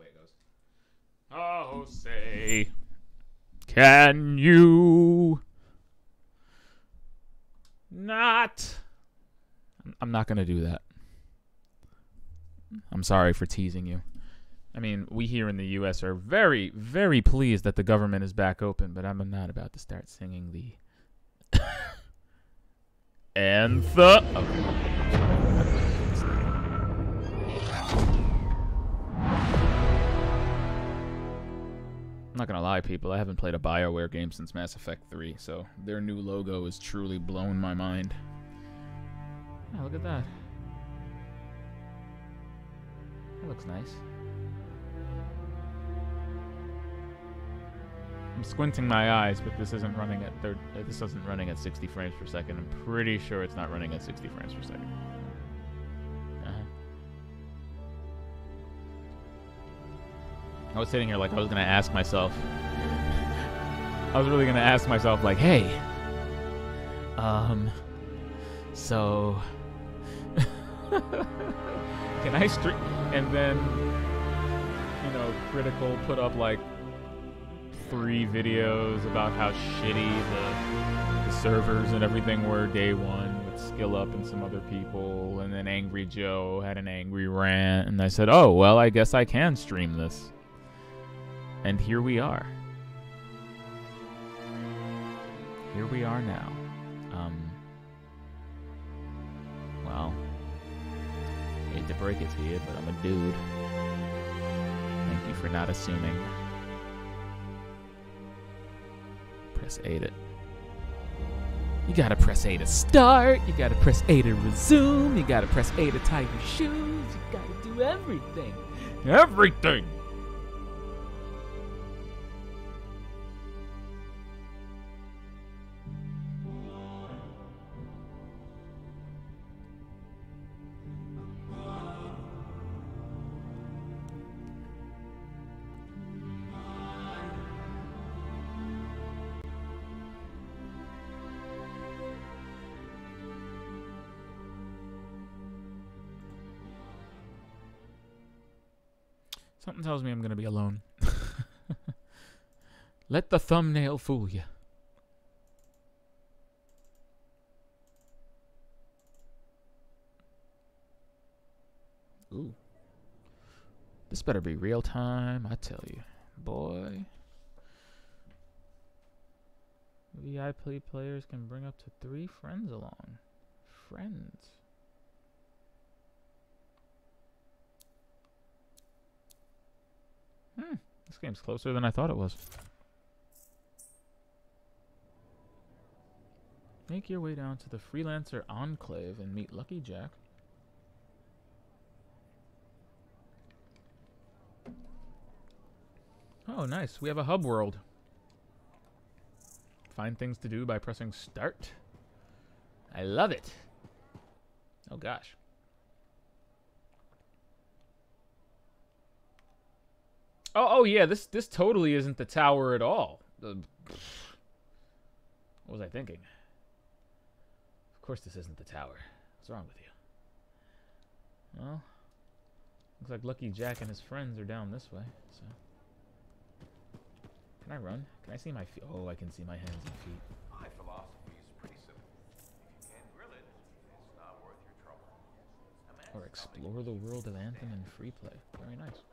the way it goes. Oh, say, can you not? I'm not going to do that. I'm sorry for teasing you. I mean, we here in the U.S. are very, very pleased that the government is back open, but I'm not about to start singing the Anthem. Okay. I'm not gonna lie, people. I haven't played a BioWare game since Mass Effect 3, so their new logo has truly blown my mind. Oh, look at that. That looks nice. I'm squinting my eyes, but this isn't running at this isn't running at 60 frames per second. I'm pretty sure it's not running at 60 frames per second. I was sitting here like I was gonna ask myself. I was really gonna ask myself, like, hey, so can I stream? And then, you know, Critical put up like 3 videos about how shitty the servers and everything were day one with Skill Up and some other people, and then Angry Joe had an angry rant, and I said, oh, well, I guess I can stream this. And here we are. Here we are now. Well, hate to break it to you, but I'm a dude. Thank you for not assuming. Press A to... You gotta press A to start, you gotta press A to resume, you gotta press A to tie your shoes, you gotta do everything. Everything! Something tells me I'm going to be alone. Let the thumbnail fool you. Ooh. This better be real time, I tell you. Boy. VIP players can bring up to 3 friends along. Friends. This game's closer than I thought it was. Make your way down to the Freelancer Enclave and meet Lucky Jack. Oh, nice. We have a hub world. Find things to do by pressing start. I love it. Oh, gosh. Oh yeah, this totally isn't the tower at all. What was I thinking? Of course this isn't the tower. What's wrong with you? Well, looks like Lucky Jack and his friends are down this way, so. Can I run? Can I see my feet? Oh, I can see my hands and feet. My philosophy is pretty simple. If you can't grill it, it's not worth your trouble. Or explore the world of Anthem in free play. Very nice.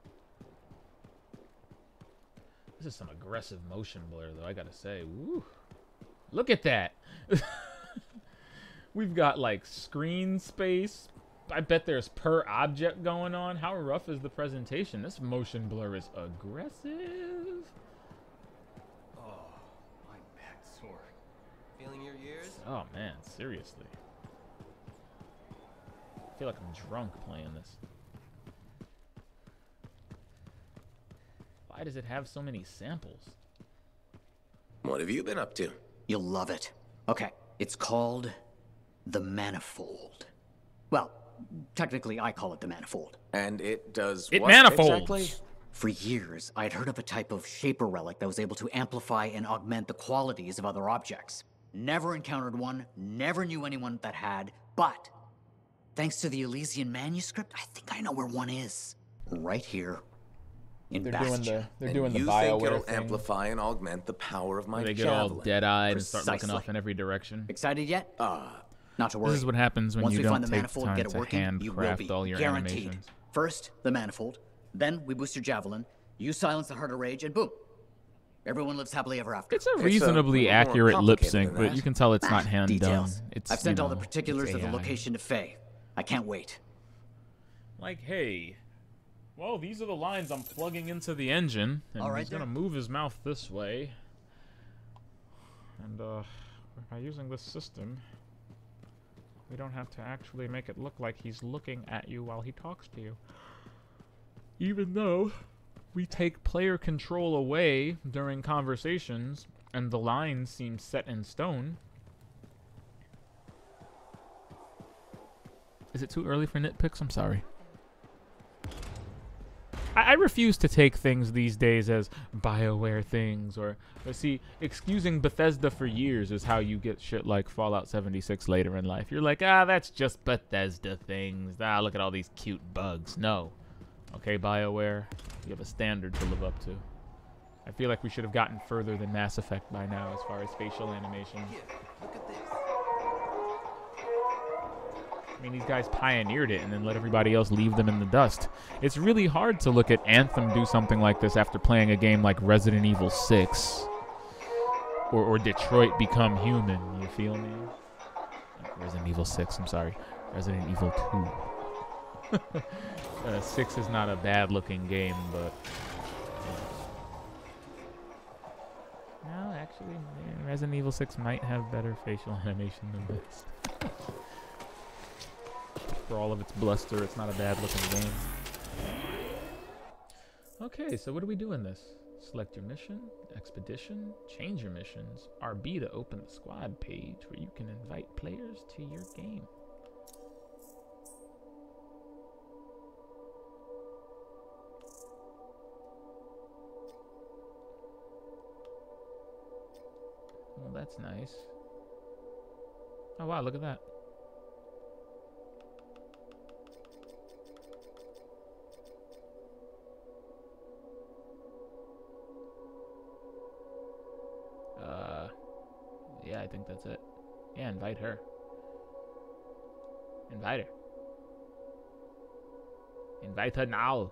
This is some aggressive motion blur, though, I gotta say. Woo. Look at that! We've got, like, screen space. I bet there's per object going on. How rough is the presentation? This motion blur is aggressive. Oh, my back's sore. Feeling your ears? Oh, man, seriously. I feel like I'm drunk playing this. Why does it have so many samples? What have you been up to? You'll love it. Okay, it's called the Manifold. Well, technically I call it the Manifold. And it does It what manifolds. exactly? For years, I'd heard of a type of shaper relic that was able to amplify and augment the qualities of other objects. Never encountered one, never knew anyone that had, but thanks to the Elysian manuscript, I think I know where one is. Right here. in They're Bastion. doing the you think BioWare it'll thing. amplify and augment the power of my Where they get all javelin? dead-eyed and start looking Precisely. off in every direction. Excited yet? Not to worry. This is what happens when Once you we don't find the take manifold, time get it to working, you will be handcraft all your guaranteed. animations. First, the manifold. Then we boost your javelin. You silence the heart of rage, and boom. Everyone lives happily ever after. It's a reasonably little more accurate lip complicated sync, than but that. you can tell it's not hand done. Details. It's, I've sent you all the know, particulars it's of the AI. location to Faye. I can't wait. Like, hey, well, these are the lines I'm plugging into the engine, and All right, he's gonna then. move his mouth this way. And by using this system, we don't have to actually make it look like he's looking at you while he talks to you. Even though we take player control away during conversations, and the lines seem set in stone. Is it too early for nitpicks? I'm sorry. I refuse to take things these days as BioWare things, or see, excusing Bethesda for years is how you get shit like Fallout 76 later in life. You're like, that's just Bethesda things. Look at all these cute bugs. No. Okay, BioWare, you have a standard to live up to. I feel like we should have gotten further than Mass Effect by now as far as facial animation. Look at this. I mean, these guys pioneered it and then let everybody else leave them in the dust. It's really hard to look at Anthem do something like this after playing a game like Resident Evil 6. Or Detroit Become Human, you feel me? Resident Evil 6, I'm sorry. Resident Evil 2. 6 is not a bad-looking game, but... No, actually, Resident Evil 6 might have better facial animation than this. For all of its bluster, it's not a bad-looking game. Okay, so what do we do in this? Select your mission, expedition, change your missions, RB to open the squad page where you can invite players to your game. Well, that's nice. Oh wow, look at that. Yeah, I think that's it. Yeah, invite her. Invite her. Invite her now.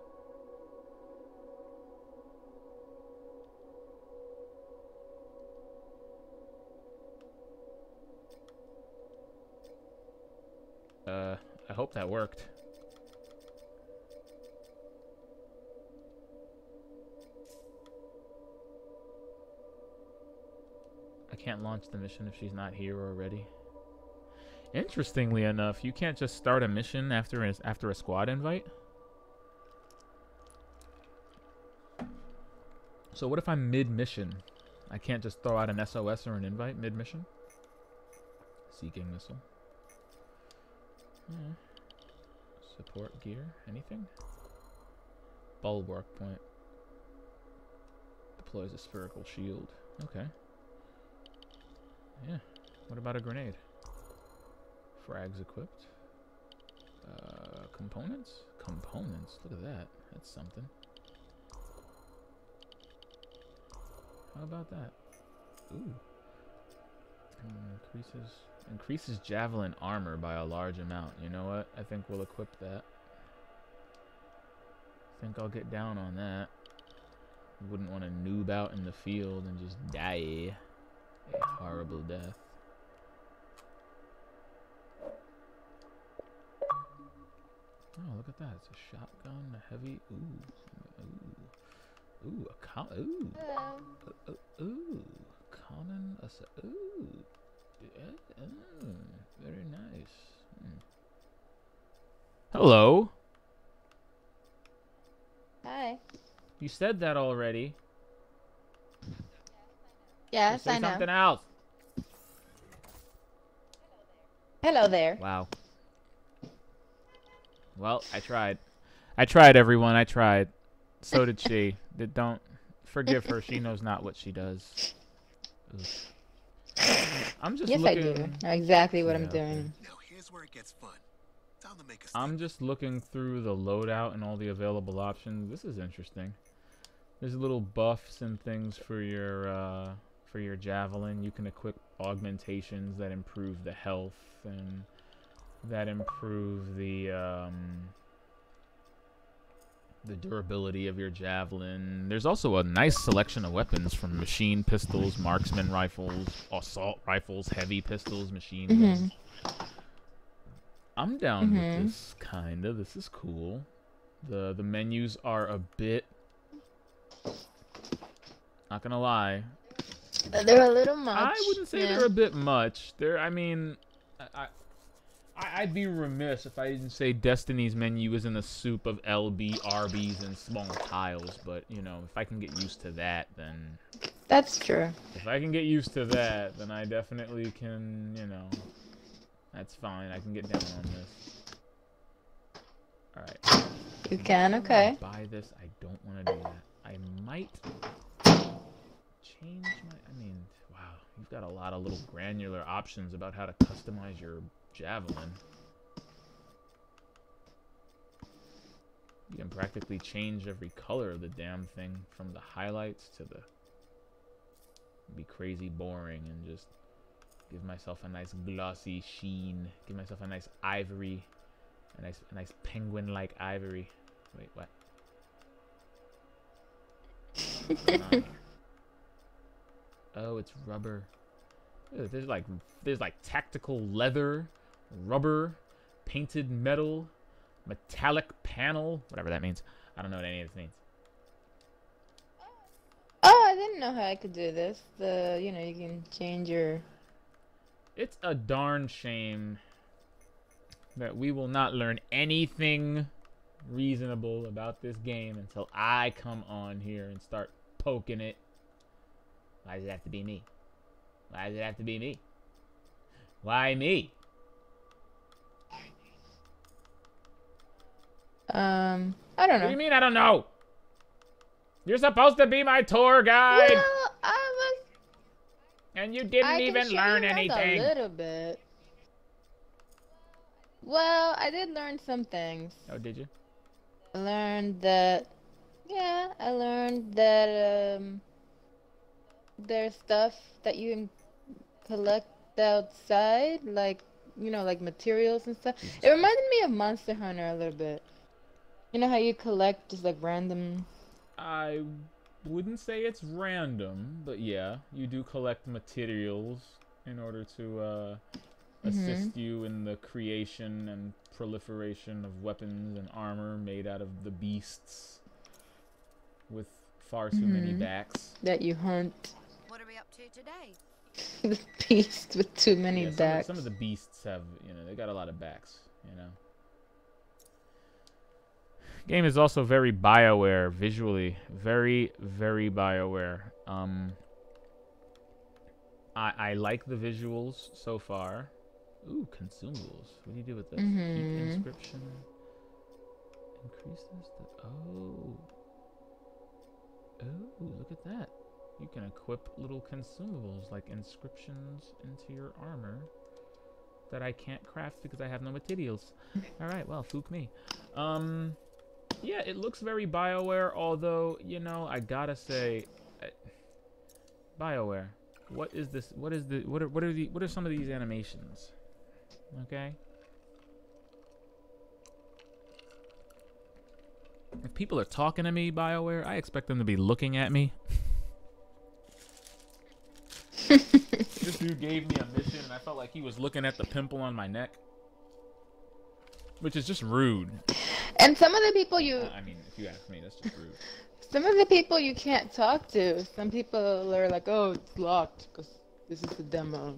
I hope that worked. I can't launch the mission if she's not here already. Interestingly enough, you can't just start a mission after a squad invite. So what if I'm mid-mission? I can't just throw out an SOS or an invite mid-mission? Seeking missile. Support gear. Anything? Bulwark point. Deploys a spherical shield. Okay. Yeah. What about a grenade? Frags equipped. Components? Components. Look at that. That's something. How about that? Ooh. Increases javelin armor by a large amount. You know what? I think we'll equip that. I think I'll get down on that. Wouldn't want to noob out in the field and just die a horrible death. Oh, look at that. It's a shotgun, a heavy... Ooh, common... very nice. Hello. Hi. You said that already. Yes, Say I know. something else. Hello there. Wow. Well, I tried. I tried, everyone. I tried. So did she. Don't forgive her. She knows not what she does. Oof. I'm just Yes, looking. I do. Know exactly what I'm Yeah, okay. doing. Now here's where it gets fun. Time to make a I'm just looking through the loadout and all the available options. This is interesting. There's little buffs and things for your javelin. You can equip augmentations that improve the health and that improve the durability of your javelin. There's also a nice selection of weapons from machine pistols, marksman rifles, assault rifles, heavy pistols, machine guns. I'm down with this, kinda. This is cool. The menus are a bit, not gonna lie, They're a little much. I wouldn't say they're a bit much. I mean, I'd be remiss if I didn't say Destiny's menu isn't a soup of LB, RBs, and small tiles. But, you know, if I can get used to that, then... That's true. If I can get used to that, then I definitely can, you know... That's fine. I can get down on this. Alright. You can, okay. Buy this. I don't want to do that. I might change my... I mean, wow. You've got a lot of little granular options about how to customize your javelin. You can practically change every color of the damn thing, from the highlights to the... Be crazy boring and just give myself a nice glossy sheen. Give myself a nice ivory. A nice penguin-like ivory. Wait, what? What's going on here? Oh, it's rubber. Ew, there's like tactical leather, rubber, painted metal, metallic panel, whatever that means. I don't know what any of this means. Oh, I didn't know how I could do this. You know, you can change your... It's a darn shame that we will not learn anything reasonable about this game until I come on here and start poking it. Why does it have to be me? Why does it have to be me? Why me? I don't know. What do you mean I don't know? You're supposed to be my tour guide. Well, And you didn't even learn anything. A little bit. Well, I did learn some things. Oh, did you? I learned that... Yeah, I learned that, there's stuff that you can collect outside, like, you know, like materials and stuff. It reminded me of Monster Hunter a little bit. You know how you collect just like random... I wouldn't say it's random, but yeah, you do collect materials in order to assist you in the creation and proliferation of weapons and armor made out of the beasts with far too many backs. that you hunt. What are we up to today? The beast with too many backs. Some of the beasts have, you know, they got a lot of backs, you know. Game is also very BioWare visually. Very, very BioWare. I like the visuals so far. Ooh, consumables. What do you do with this? Keep inscription. Increases the... Oh. Oh, look at that. You can equip little consumables like inscriptions into your armor that I can't craft because I have no materials. Alright, well, fook me. Yeah, it looks very BioWare, although, you know, I gotta say, BioWare, what is this? What are some of these animations? Okay? If people are talking to me, BioWare, I expect them to be looking at me. This dude gave me a mission, and I felt like he was looking at the pimple on my neck. Which is just rude. And some of the people I mean, if you ask me, that's just rude. Some of the people you can't talk to. Some people are like, oh, it's locked because this is the demo.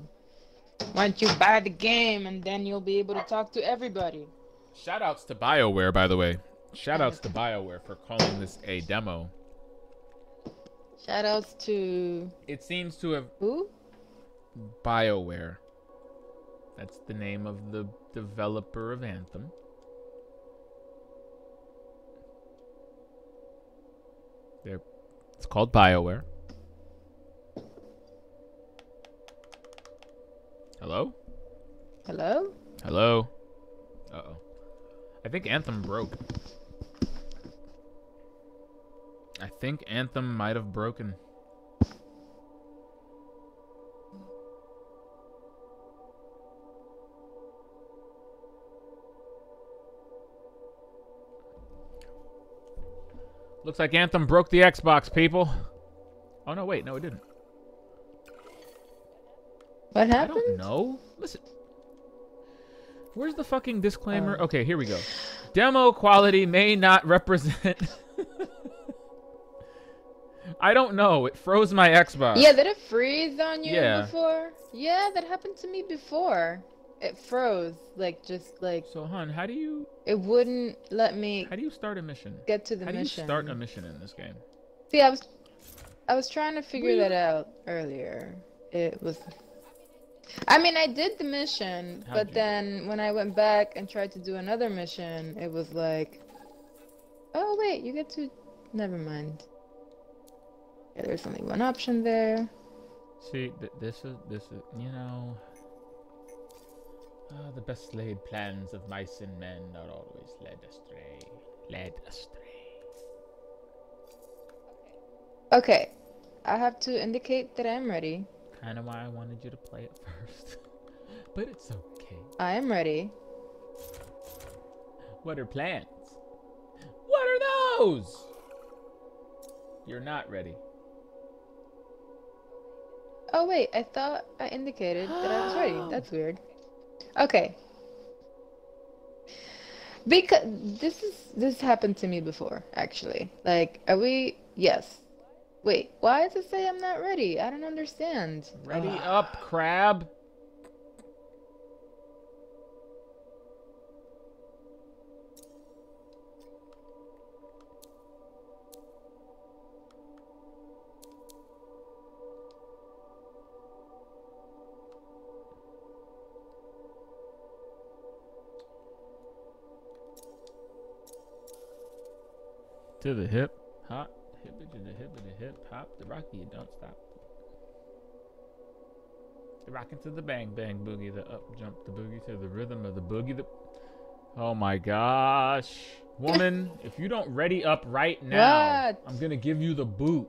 Why don't you buy the game and then you'll be able to talk to everybody? Shoutouts to BioWare, by the way. Shoutouts to BioWare for calling this a demo. Shoutouts to... It seems to have... Who? BioWare. That's the name of the developer of Anthem. It's called BioWare. Hello? Hello? Hello? Uh-oh. I think Anthem broke. I think Anthem might have broken. Looks like Anthem broke the Xbox, people. Oh, no, wait. No, it didn't. What I happened? don't know. Listen. Where's the fucking disclaimer? Okay, here we go. Demo quality may not represent... I don't know. It froze my Xbox. Yeah, did it freeze on you Yeah. before? Yeah, that happened to me before. It froze, like, just like... So, hon, how do you It wouldn't let me start a mission? get to the How do you mission. start a mission in this game? See, I was trying to figure that out earlier. It was... I mean, I did the mission, How'd but you- then when I went back and tried to do another mission, it was like... Oh, wait, you get to... Never mind. Yeah, there's only one option there. See, this is, you know... the best laid plans of mice and men are always led astray. Led astray. Okay, I have to indicate that I'm ready. Kind of why I wanted you to play it first. But it's okay. I am ready. What are plans? What are those? You're not ready. Oh wait, I thought I indicated that I was ready. That's weird. Okay. Because this happened to me before, actually. Like, are we? Yes. Wait, why does it say I'm not ready? I don't understand. Ready up, crab. To the hip, hop, hip it to the hip, hop, the rocky, you don't stop. The rockin' to the bang bang boogie, the up jump the boogie to the rhythm of the boogie. Oh my gosh, woman! If you don't ready up right now, What? I'm gonna give you the boot.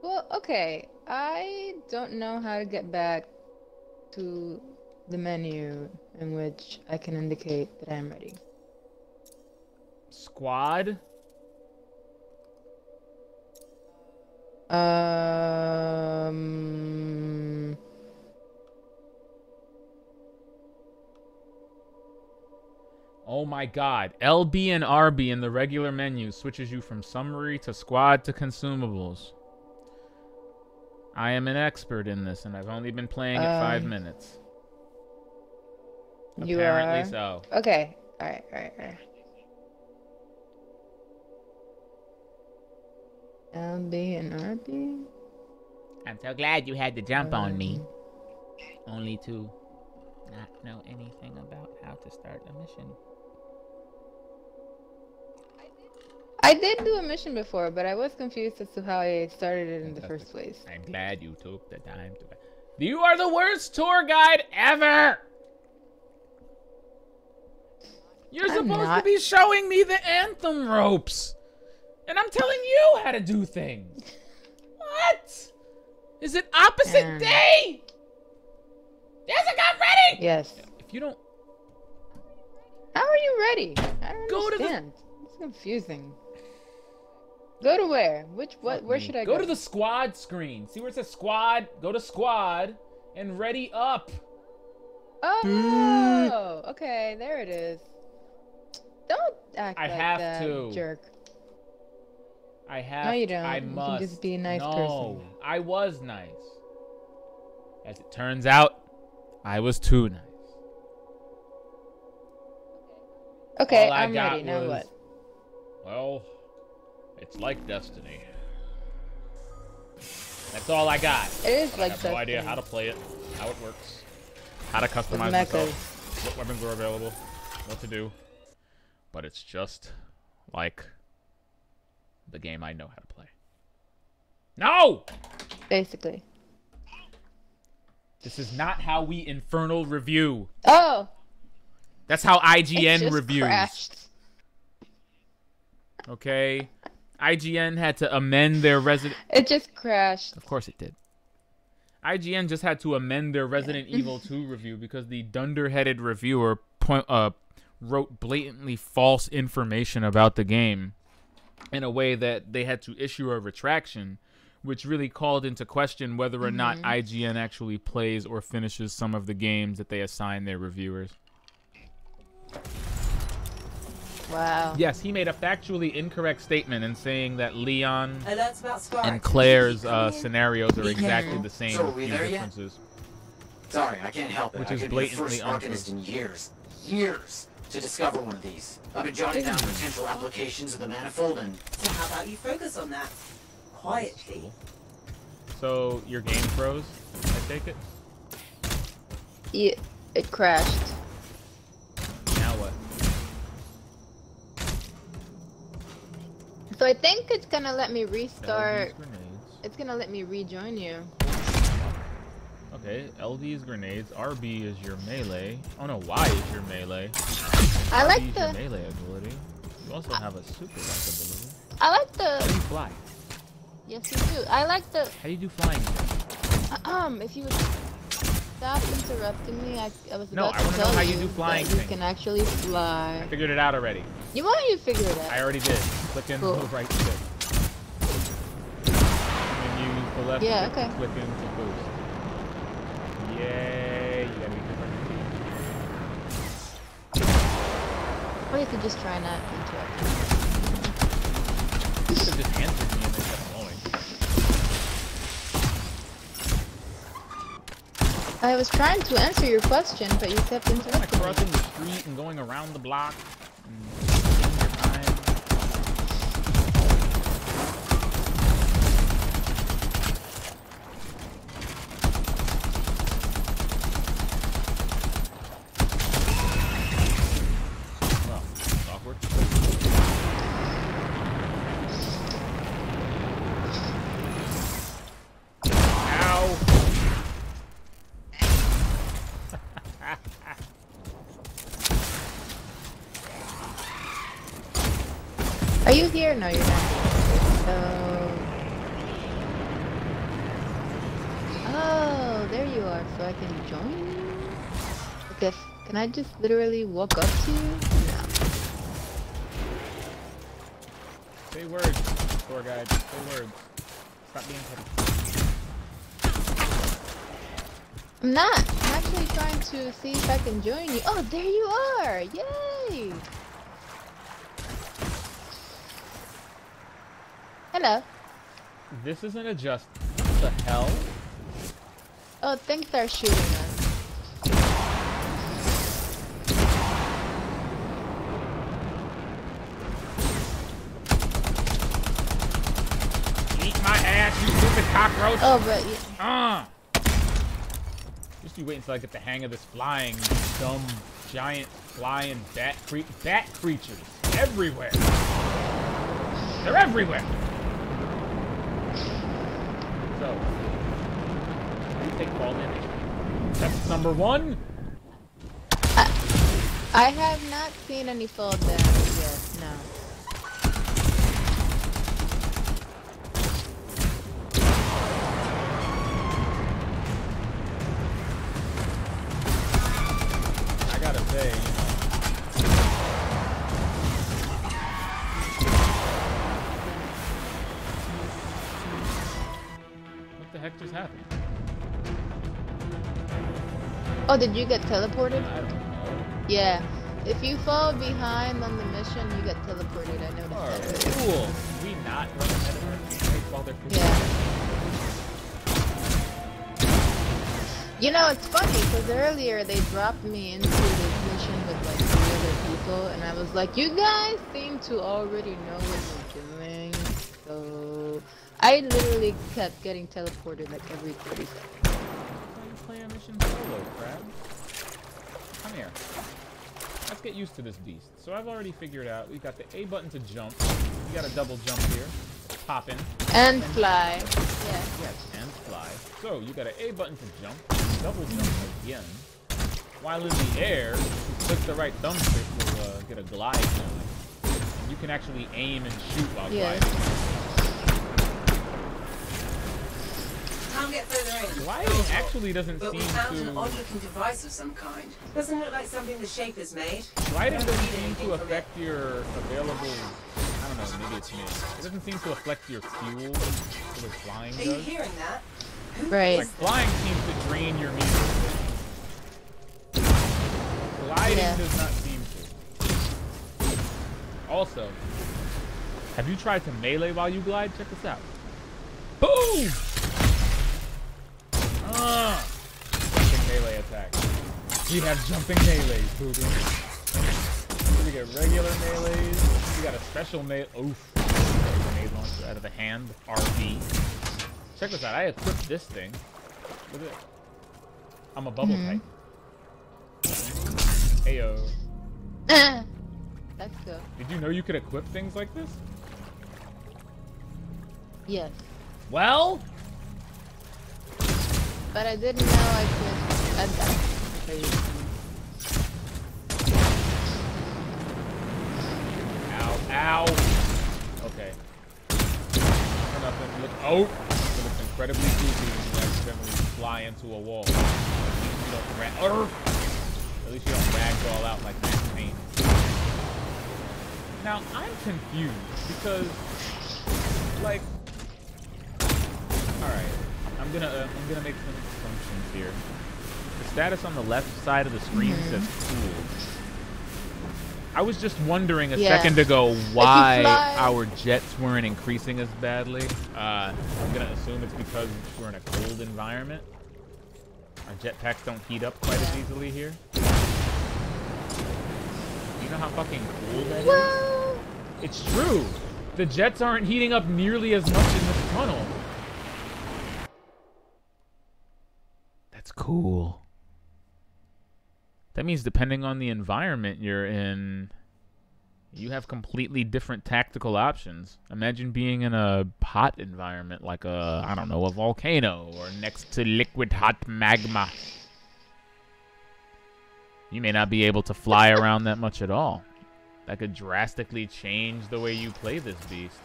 Well, okay. I don't know how to get back to the menu in which I can indicate that I'm ready. Squad. Oh my god. LB and RB in the regular menu switches you from summary to squad to consumables. I am an expert in this, and I've only been playing it 5 minutes. You Apparently are? so. Okay. Alright. LB and RB? I'm so glad you had to jump on me. Only to not know anything about how to start a mission. I did do a mission before, but I was confused as to how I started it in the first place. I'm glad you took the time to... You are the worst tour guide ever! You're I'm supposed to not. be showing me the Anthem ropes! And I'm telling you how to do things! What? Is it opposite day? Jessica, ready! Yes. If you don't... How are you ready? I don't Go to the- understand. It's confusing. Go to where? Where should I go? Go to the squad screen. See where it says squad? Go to squad and ready up. Oh, okay, there it is. Don't act I like have that, to. jerk. I have. No, you don't. I You can must. just be a nice no, person. I was nice. As it turns out, I was too nice. Okay, All I I'm got ready. Now was, what? Well, it's like destiny. That's all I got. It is I like have no idea Destiny. how to play it, how it works, how to customize With myself, mechas. what weapons are available, what to do. But it's just like the game I know how to play. No! Basically. This is not how we Infernal review. Oh! That's how It IGN just reviews. crashed. Okay, IGN had to amend their Resident. It just crashed. Of course it did. IGN just had to amend their Resident Evil 2 review because the dunderheaded reviewer wrote blatantly false information about the game in a way that they had to issue a retraction, which really called into question whether or not IGN actually plays or finishes some of the games that they assign their reviewers. Wow. Yes, he made a factually incorrect statement in saying that Leon Alerts about Spark. and Claire's scenarios are exactly the same So, are with we few there yet? differences. Sorry, I can't help it. Which I is could be the blatantly first untrue. arcanist in years to discover one of these. I've been jotting down potential applications of the manifold and... So how about you focus on that? Quietly. So, your game froze, I take it? Yeah, it crashed. Now what? So I think it's gonna let me restart. LD's grenades. It's gonna let me rejoin you. Okay, LD's grenades. RB is your melee. Oh no, Y is your melee. I RB like is your the. melee ability. You also have a super like ability. I like How do the. you fly? Yes, you do. I like the. How do you do flying? If you would stop interrupting me, I was No, about I to wanna know tell how you do flying that you thing. can actually fly. I figured it out already. You want you to figure it out? I already did. Click in Cool. the right stick. And use the left Yeah, stick okay. to click in to boost. Yay! You gotta be different. Or you could just try not to interrupt me. You could have just answered me and then kept going. I was trying to answer your question, but you kept Kind of interrupting me. crossing the street and going around the block. And taking your time. Well, it's awkward. Ow! Are you here? No, you're not here. Oh, there you are. So I can join you? Okay, can I just literally walk up to you? No. Say words, tour guide. Say words. Stop being petty. I'm not. I'm actually trying to see if I can join you. Oh, there you are! Yay! Hello. This isn't a just. What the hell? Oh, things are shooting us. Eat my ass, you stupid cockroach! Oh, but Just you wait until I get the hang of this flying, dumb, giant, flying bat creatures. Everywhere! They're everywhere! So, you take fall damage. That's number one. I have not seen any fall damage yet. No. I gotta say, what the heck just happened? Oh, did you get teleported? I don't know. Yeah. If you fall behind on the mission, you get teleported. I noticed that Oh, earlier. cool. Can we not run ahead of her teammates while they're Yeah. You know, it's funny because earlier they dropped me into this mission with like 3 other people, and I was like, you guys seem to already know what you're doing. So I literally kept getting teleported like every 30 seconds. Why you play a mission solo, crab? Come here. Let's get used to this beast. So I've already figured out we've got the A button to jump. We got a double jump here. Pop in. And fly. Yeah. Yes, and fly. So you got an A button to jump. Double jump again. While in the air, if you click the right thumbstick, we'll get a glide going. And You can actually aim and shoot while Yeah. gliding. Can't get further in. Gliding actually doesn't But we seem found an to... odd-looking device of some kind. Doesn't look like something the Shapers made. Gliding Don't doesn't read seem anything to from affect your available... I don't know, maybe it's me. It doesn't seem to affect your fuel the way flying Are you does. hearing that? Who Right. Like, flying seems to drain your meter. Gliding Yeah. does not seem to. Also, have you tried to melee while you glide? Check this out. Boom! Jumping melee attack. We have jumping melees, Poopy. We get regular melees. We got a special melee. Oof. Grenade launcher out of the hand. RB. Check this out. I equipped this thing. Look at it. I'm a bubble type. Heyo. That's cool. Did you know you could equip things like this? Yes. Well, But I didn't know I could add that. for you. ow, ow. Okay. Nothing. Look. Oh, it looks incredibly creepy when you accidentally fly into a wall. At least you don't ragdoll out like Max Payne. Now I'm confused because, like, all right, I'm gonna make some assumptions here. The status on the left side of the screen says cool. I was just wondering a second ago why our jets weren't increasing as badly. I'm gonna assume it's because we're in a cold environment. Our jetpacks don't heat up quite as easily here. You know how fucking cool that is? It's true. The jets aren't heating up nearly as much in this tunnel. That's cool. That means depending on the environment you're in, you have completely different tactical options. Imagine being in a hot environment like a, I don't know, a volcano or next to liquid hot magma. You may not be able to fly around that much at all. That could drastically change the way you play this beast.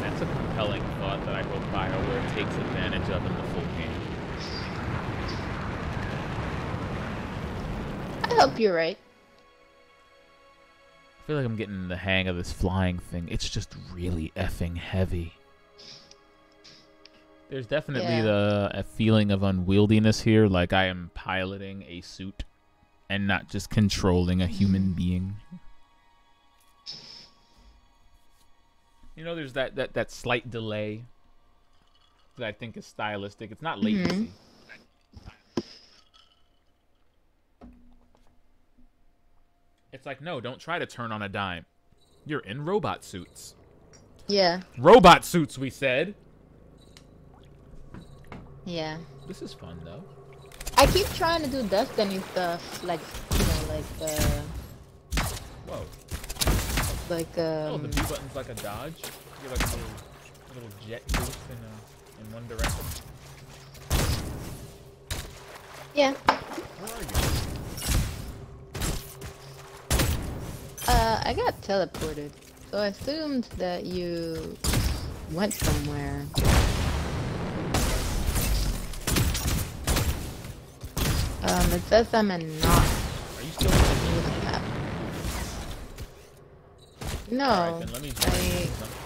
That's a compelling thought that I hope BioWare takes advantage of in the full game. I hope you're right. I feel like I'm getting the hang of this flying thing. It's just really effing heavy. There's definitely a feeling of unwieldiness here, like I am piloting a suit and not just controlling a human being. You know, there's that slight delay that I think is stylistic. It's not latency. It's like, no, don't try to turn on a dime. You're in robot suits. Yeah. Robot suits, we said. Yeah. This is fun, though. I keep trying to do Destiny stuff, like, you know, Whoa. like, Oh, the B button's like a dodge. You get like a little jet boost in one direction. yeah. Where are you? I got teleported, so I assumed that you went somewhere. It says I'm in not Are you still in the map. No, Alright, then let me join you something.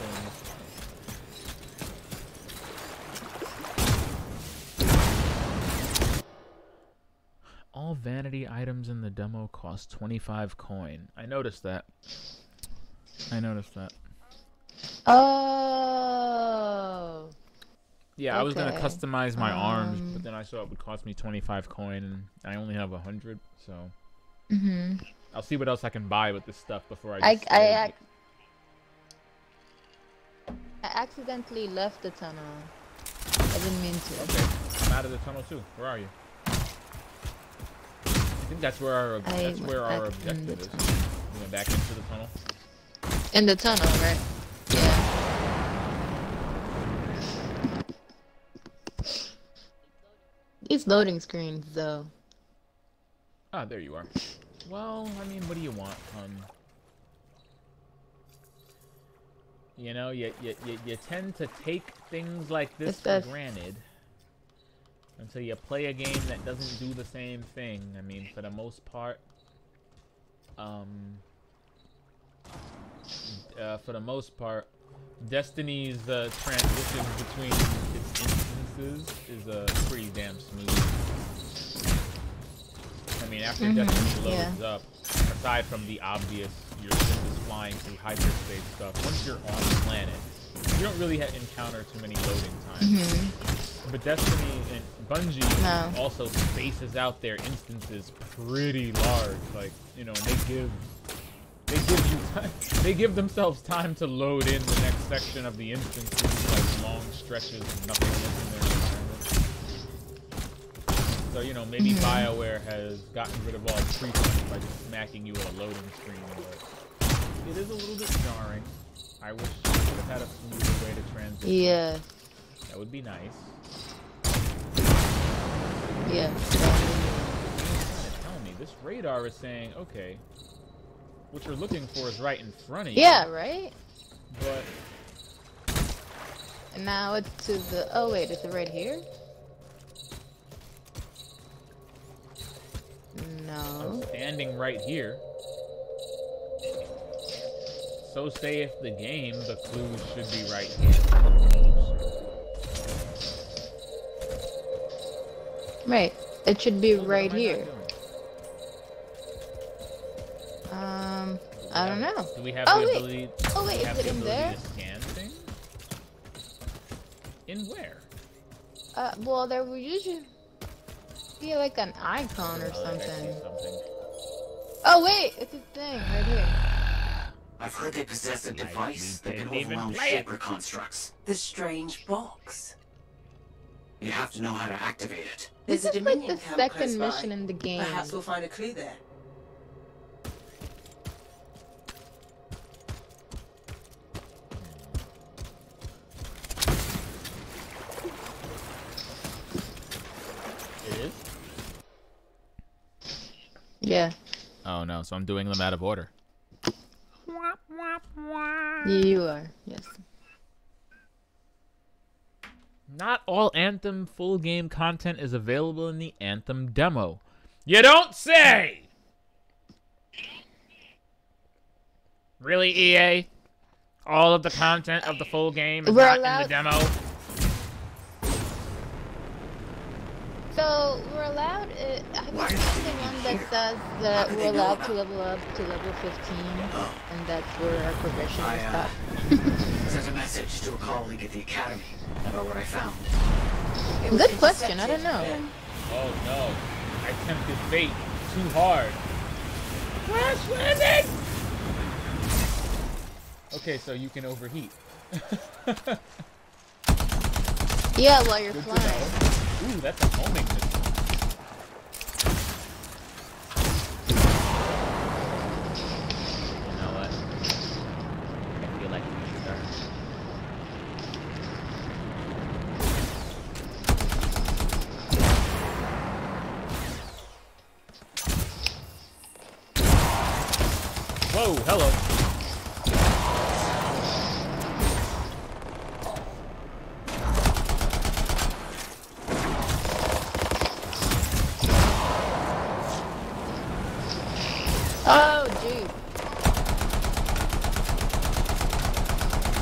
All vanity items in the demo cost 25 coin. I noticed that. Oh. Yeah, I was gonna Okay. customize my arms, but then I saw it would cost me 25 coin, and I only have 100, so I'll see what else I can buy with this stuff before I. I accidentally left the tunnel. I didn't mean to. Okay, I'm out of the tunnel too. Where are you? I think that's where our objective is. We went back into the tunnel. In the tunnel, right? Yeah. These loading screens, though. Ah, there you are. Well, I mean, what do you want, You know, you tend to take things like this for granted until you play a game that doesn't do the same thing. I mean, for the most part, Destiny's transition between its instances is pretty damn smooth. I mean, after Destiny loads up, aside from the obvious, you're just flying through hyperspace stuff. Once you're on the planet, you don't really encounter too many loading times. But Destiny and Bungie also spaces out their instances pretty large. Like, you know, they give themselves time to load in the next section of the instances, like long stretches of nothingness in their environment. So, you know, maybe BioWare has gotten rid of all pretense by just smacking you with a loading screen, but it is a little bit jarring. I wish we would have had a smoother way to transition. Yeah. That would be nice. Yeah. Tell me, this radar is saying, okay, what you're looking for is right in front of you. Yeah, right? But... And now it's to the... Oh, wait, is it right here? No. I'm standing right here. So safe the game, the clues should be right here. Right. It should be right What am I here. not doing? I don't know. Do we have Oh, the wait. ability? Oh, wait, do we have is it the in ability there? to scan things? In where? Well, there would usually be like an icon or I think I see something. something. Oh, wait, it's a thing right here. I've heard they possess a device that can didn't even overwhelm play it. shaper constructs. The strange box. You have to know how to activate it. This There's a is like Dominion the camp close second by. mission in the game. Perhaps we'll find a clue there. It is? Yeah. Oh no, so I'm doing them out of order. You are, yes. Not all Anthem full game content is available in the Anthem demo. You don't say! Really, EA? All of the content of the full game is We're not allowed- in the demo? So, we're allowed, have you seen the one that says that we're allowed to level up to level 15, and that's where our progression will stop? Sent a message to a colleague at the academy about what I found. It was Good question, I don't intercepted. know. Oh no. I tempted fate too hard. Crash landing! Okay, so you can overheat. Yeah, while you're Good to flying. know. Ooh, that's a homing missile. You know what? I feel like we should start. Whoa, hello. Oh, dude.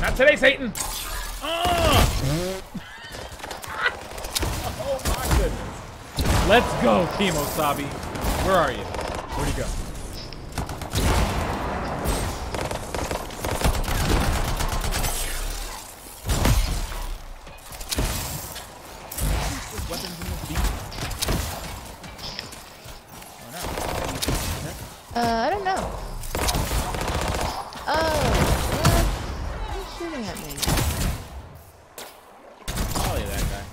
Not today, Satan! Oh! Oh my goodness. Let's go, Kimosabi. Where are you? Where'd he go? There's weapons in this beat. Oh no. I don't know. Oh, what? Who's shooting at me? Oh, yeah, that guy.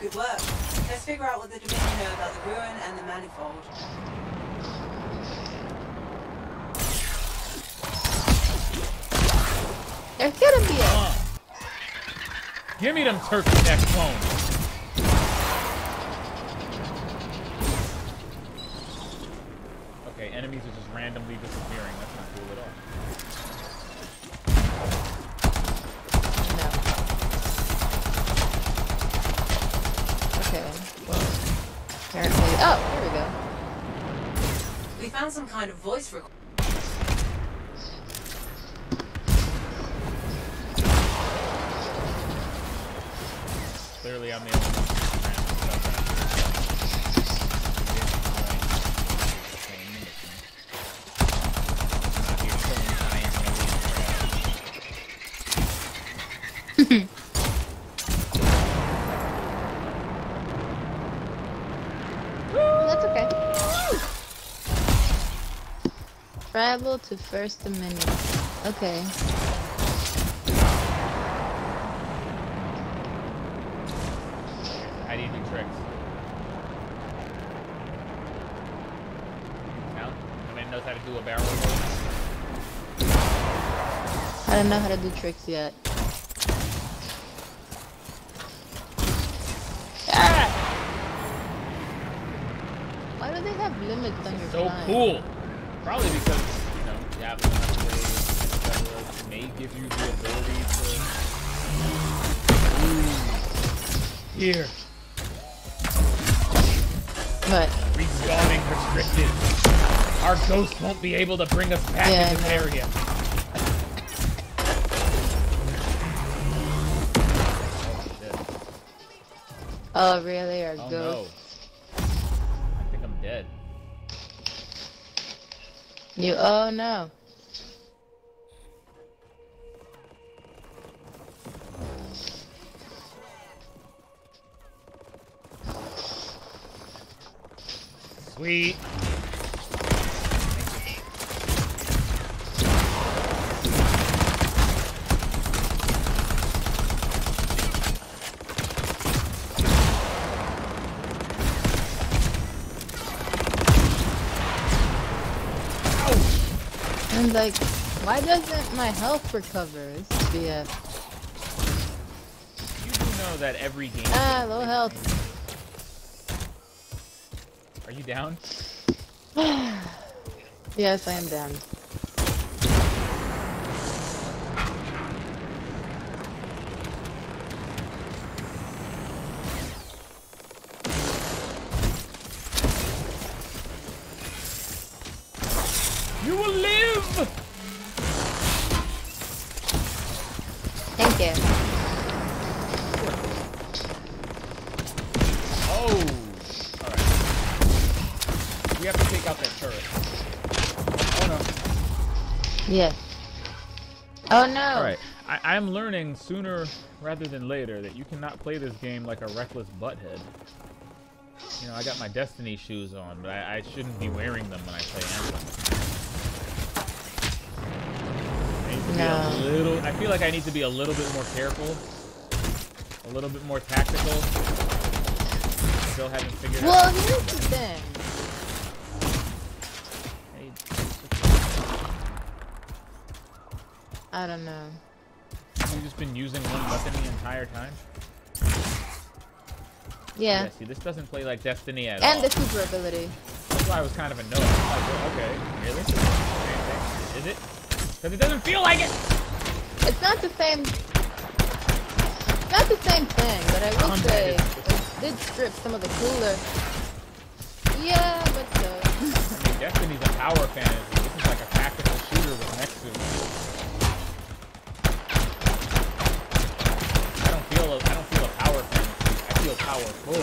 Good work. Let's figure out what the Dominion know about the ruin and the manifold. There's gotta be a... Give me them turkey neck clones. Okay, enemies are just randomly disappearing. That's not cool at all. No. Okay. Well, apparently. Oh, here we go. We found some kind of voice recording. Clearly, I'm the only one who's random stuff That's okay. Travel to First Dominion. Okay. How do you do tricks? Count? Nobody knows how to do a barrel roll? I don't know how to do tricks yet. Ah! Why do they have limits on your So time? cool! Probably because, you know, you have enough ways may give you the ability to... Here. What? Respawning restricted. Our ghost won't be able to bring us back Yeah, in this I know. area. Oh, really? Our Oh ghosts? no. I think I'm dead. You? Oh no. Sweet. And like, why doesn't my health recover? This is BS. You do know that every game... Ah, low health. Are you down? Yes, I am down. You will live! Thank you. Oh! Alright. We have to take out that turret. Oh no. Yes. Oh no. Alright. I'm learning sooner rather than later that you cannot play this game like a reckless butthead. You know, I got my Destiny shoes on, but I shouldn't be wearing them when I play Anthem. I feel like I need to be a little bit more careful, a little bit more tactical. Still haven't figured out. Well, here's the thing. I don't know. You've just been using one weapon the entire time? Yeah. See, this doesn't play like Destiny at all. And the super ability. That's why I was kind of annoyed. Like, okay, really? Is it? Because it doesn't feel like it! It's not the same. It's not the same thing, but I will say it did strip some of the cooler. Yeah, but still. I mean, Destiny's a power fantasy. This is like a tactical shooter with MECH SUITS. I don't feel a power fantasy. I feel powerful,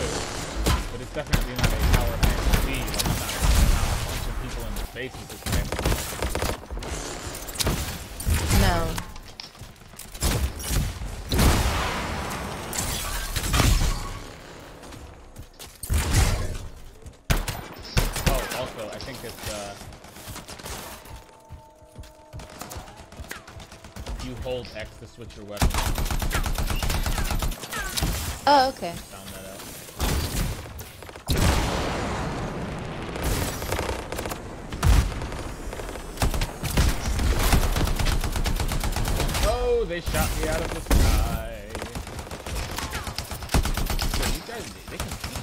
but it's definitely not a power fantasy. Like, I'm not punching people in the face with this game. No. Oh, also, I think it's, you hold X to switch your weapon. Oh, okay. Found that out. Oh, they shot me out of the sky. guys, they can beat.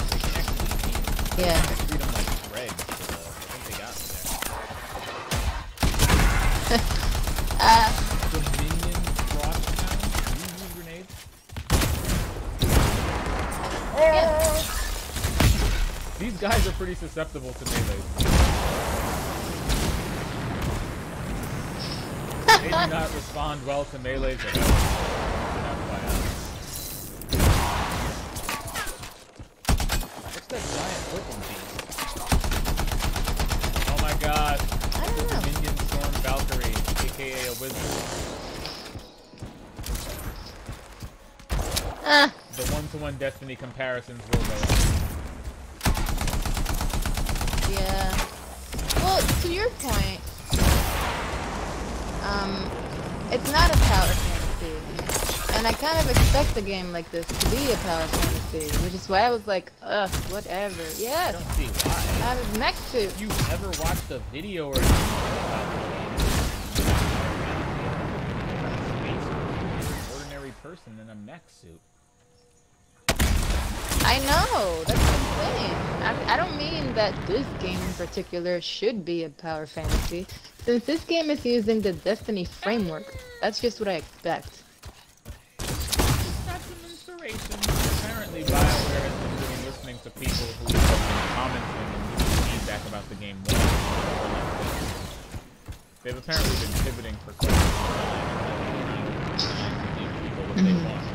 They can actually beat. Yeah. They treat them like dregs, so I think they got me there. The minion cross down. Do you use grenades? Yeah. These guys are pretty susceptible to melee. They do not respond well to melees at all. What's that giant purple beast? Oh my god. I don't know. Minion Storm Valkyrie, aka a wizard. The one-to-one Destiny comparisons will go on. Yeah. Well, to your point, it's not a power fantasy, and I kind of expect a game like this to be a power fantasy, which is why I was like, ugh, whatever. I Yeah, don't see why. I was MECH SUITS. If you've ever watched a video or anything about the game, you're an ordinary person in a mech suit. I know, that's what I'm saying. I don't mean that this game in particular should be a power fantasy. Since this game is using the Destiny framework, that's just what I expect. Got some inspiration. Apparently, BioWare has been really listening to people who have been commenting and giving feedback about the game. They've apparently been pivoting for quite some time and give people what they want.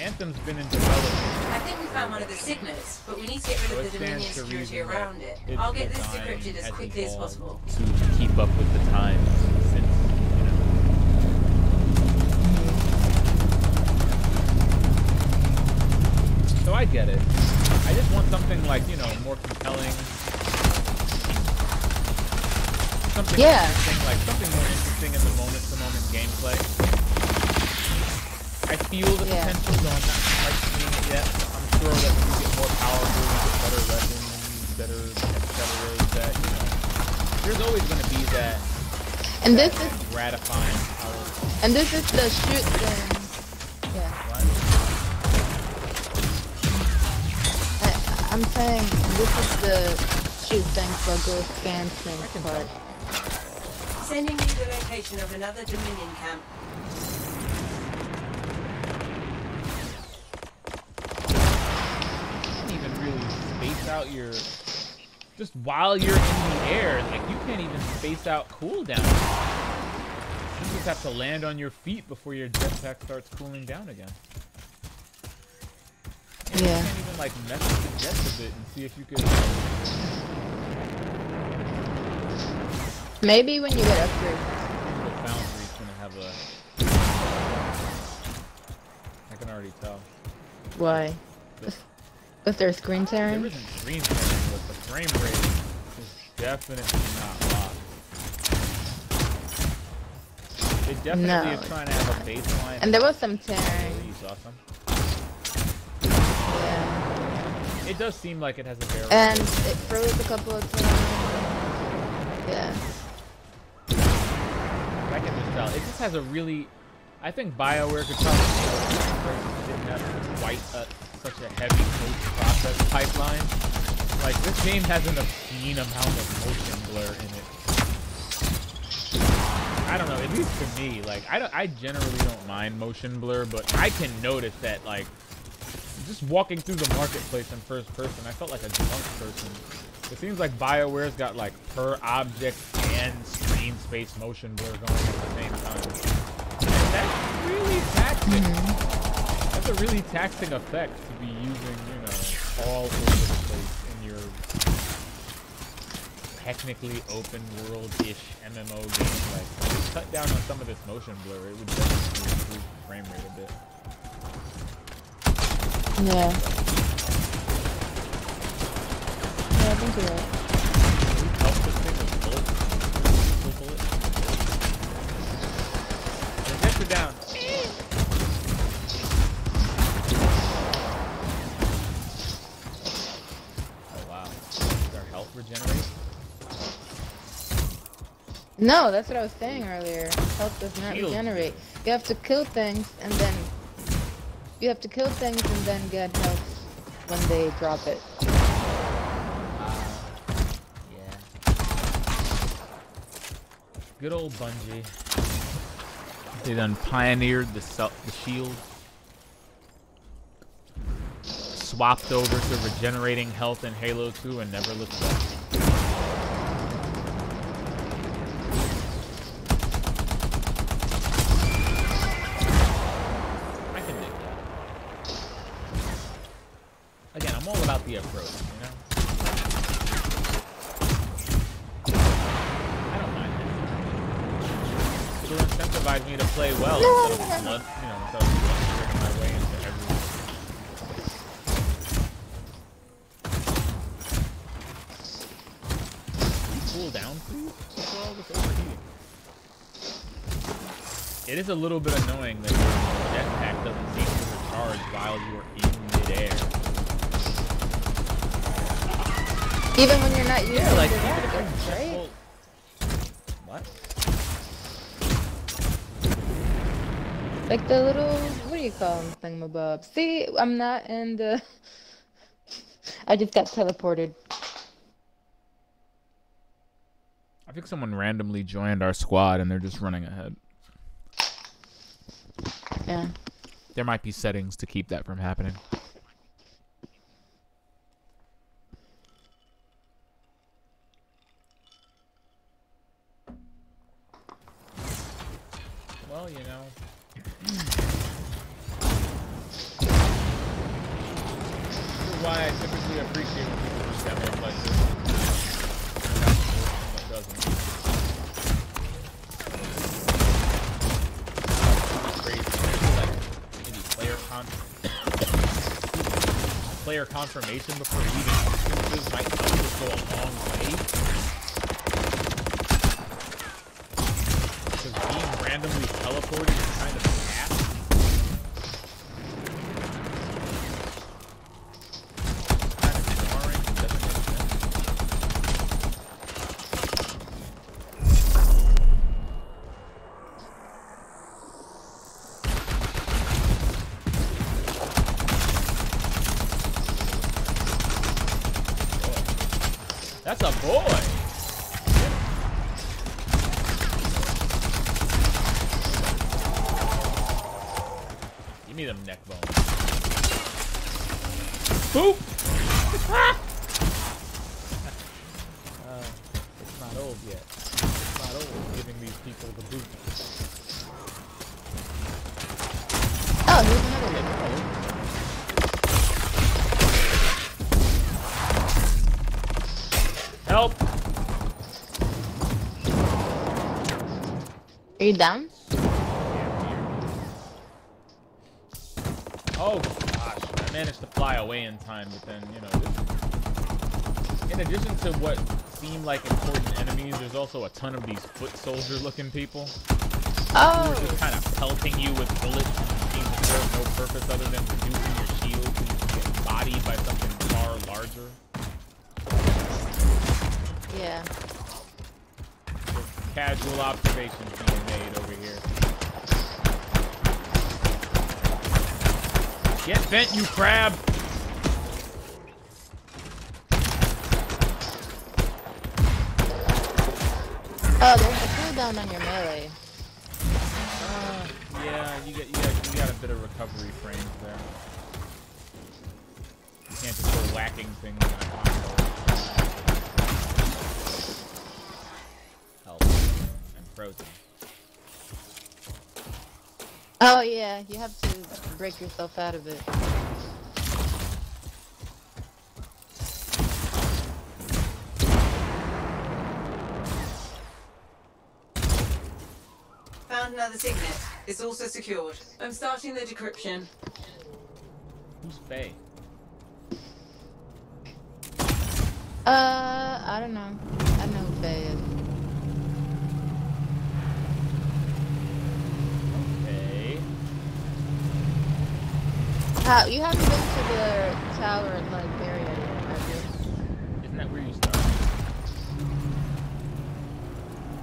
Anthem's been in development. I think we found one of the signets, but we need to get rid of the Dominion security around it. I'll get this decrypted as quickly as possible. To keep up with the times since, you know. So I get it. I just want something like, you know, more compelling. Something interesting, like something more interesting in the moment-to-moment gameplay. I feel the potential, though I'm not quite seeing it yet. I'm sure that when you get more powerful, you get better weapons, better etc. That, you know, there's always going to be that. And this is gratifying power. And this is the shoot thing. Yeah. What? I'm saying this is the shoot thing for Ghost Dancing part. Sending you the location of another Dominion camp. Space out your, just while you're in the air, like you can't even space out cooldown. You just have to land on your feet before your jetpack starts cooling down again. And Yeah. You can't even like mess with the jets a bit and see if you could. Maybe when you get upgrades. The Foundry's gonna have a. I can already tell. Why? With their screen tearing? There isn't screen tearing, but the frame rate is definitely not locked. It definitely is trying to have a baseline. And there was some tearing. You saw some? Yeah. It does seem like it has a very. And it froze a couple of times. Yeah. I can just tell. It just has a really. I think BioWare could probably make it didn't have quite such a heavy post-process pipeline. Like, this game has an obscene amount of motion blur in it. I don't know, at least to me, like, I generally don't mind motion blur, but I can notice that, like, just walking through the marketplace in first person, I felt like a drunk person. It seems like BioWare's got, like, per object and screen space motion blur going at the same time. And that's really taxing. That's a really taxing effect to be using, you know, all over the place in your technically open world-ish MMO game. Like, just cut down on some of this motion blur, it would definitely improve the frame rate a bit. Yeah. Yeah, I think you're right. Help this thing with bullets. Bullet. Projector down. Oh wow. Does our health regenerate? No, that's what I was saying earlier. Health does not Shield. regenerate. You have to kill things and then get health when they drop it. Yeah. Good old Bungie. They done pioneered the shield. Swapped over to regenerating health in Halo 2 and never looked back. I can dig that. Again, I'm all about the approach, you know? I don't mind it. It'll incentivize me to play well instead of blood, instead of blundering my way into everything. Cool down, please? What's all this overheating? It is a little bit annoying that your jetpack doesn't seem to recharge while you're in midair. Even when you're not using Yeah, like your even if I'm gadgets, just right? full... What? Like the little, what do you call them, thingamabobs? See, I'm not in the... I just got teleported. I think someone randomly joined our squad and they're just running ahead. Yeah. There might be settings to keep that from happening. Well, you know. This is why I typically appreciate when people do demos like this. Doesn't. Crazy. Like maybe player confirmation before leaving instances might help us go a long way. Because being randomly teleported is kind of ass. Kind of jarring. It doesn't make sense. That's a boy. Give me them neck bones. Boop! It's not old yet. It's not old giving these people the boot. Oh, here's another one. Help! Are you down? Oh gosh, I managed to fly away in time, but then, in addition to what seem like important enemies, there's also a ton of these foot soldier looking people. Oh! Who are just kind of pelting you with bullets and seem to serve no purpose other than reducing your shield so you can get bodied by something far larger. Yeah. Just casual observations being made over here. Get bent, you crab! Oh, there's a cooldown on your melee. Yeah, you got a bit of recovery frames there. You can't just go whacking things in a combo. Help. I'm frozen. Oh yeah, you have to break yourself out of it. Found another signet. It's also secured. I'm starting the decryption. Who's Faye? I don't know. I know who Faye is. Okay. You haven't been to the tower in Liberia yet, have you? Isn't that where you start?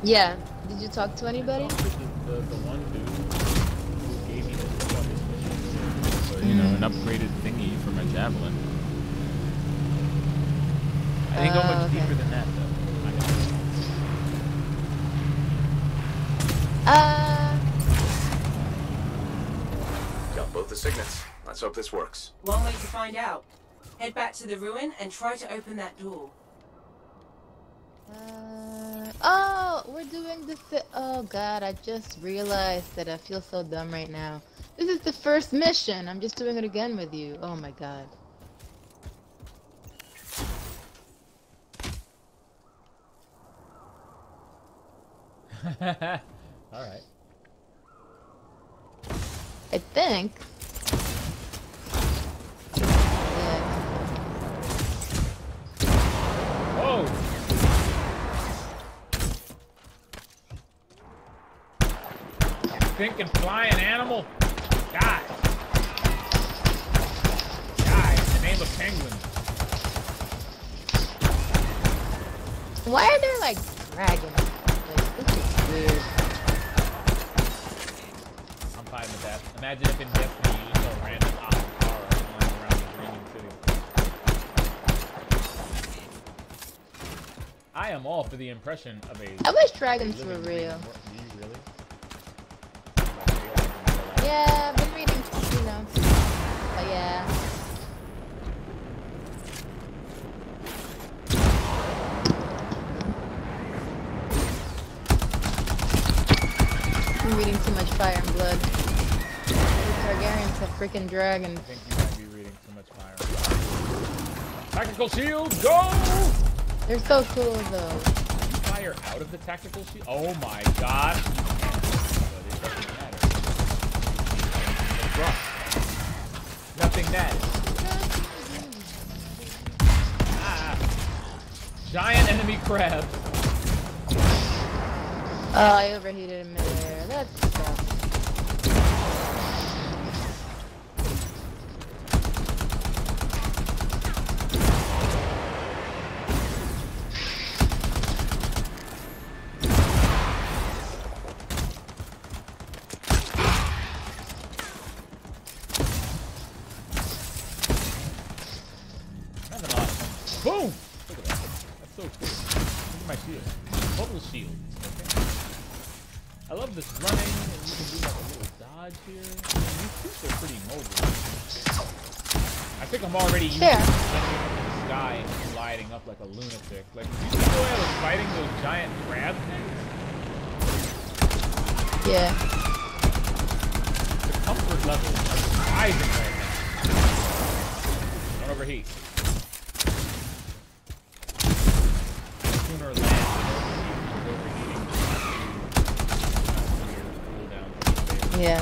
Yeah. Did you talk to anybody? This is the one dude who gave me this mission. So, you know, an upgraded thingy for my javelin. I didn't go much deeper than that, though. Got both the signets. Let's hope this works. One way to find out. Head back to the ruin and try to open that door. Oh, we're doing this. Oh god, I just realized that I feel so dumb right now. This is the first mission. I'm just doing it again with you. Oh my god. Alright. I think. Yeah. Whoa! Thinking flying animal? Die! Die in the name of penguins. Why are there like dragons? Like, this is weird. I'm fine with that. Imagine if in Destiny you just saw random Akara flying around the Dreaming City. I am all for the impression of a... I wish dragons were real. Do you really? Yeah, I've been reading, you know. But yeah. I'm reading too much Fire and Blood. The Targaryens have freaking dragons. I think you might be reading too much Fire. Tactical shield, go! They're so cool though. Fire out of the tactical shield? Oh my god. But it doesn't matter. Nothing matters. Giant enemy crab. Oh, I overheated in midair. That sucks. Nothing awesome. Boom! Look at that. That's so cool. Look at my shield. Bubble shield. Okay. I love this running. You can do like a little dodge here. I mean, these suits are pretty mobile. I think I'm already used to jumping into the sky and gliding up like a lunatic. Like, did you see the way I was fighting those giant crab things? Yeah. The comfort level is rising right now. Don't overheat. Sooner or later, overheating. Yeah.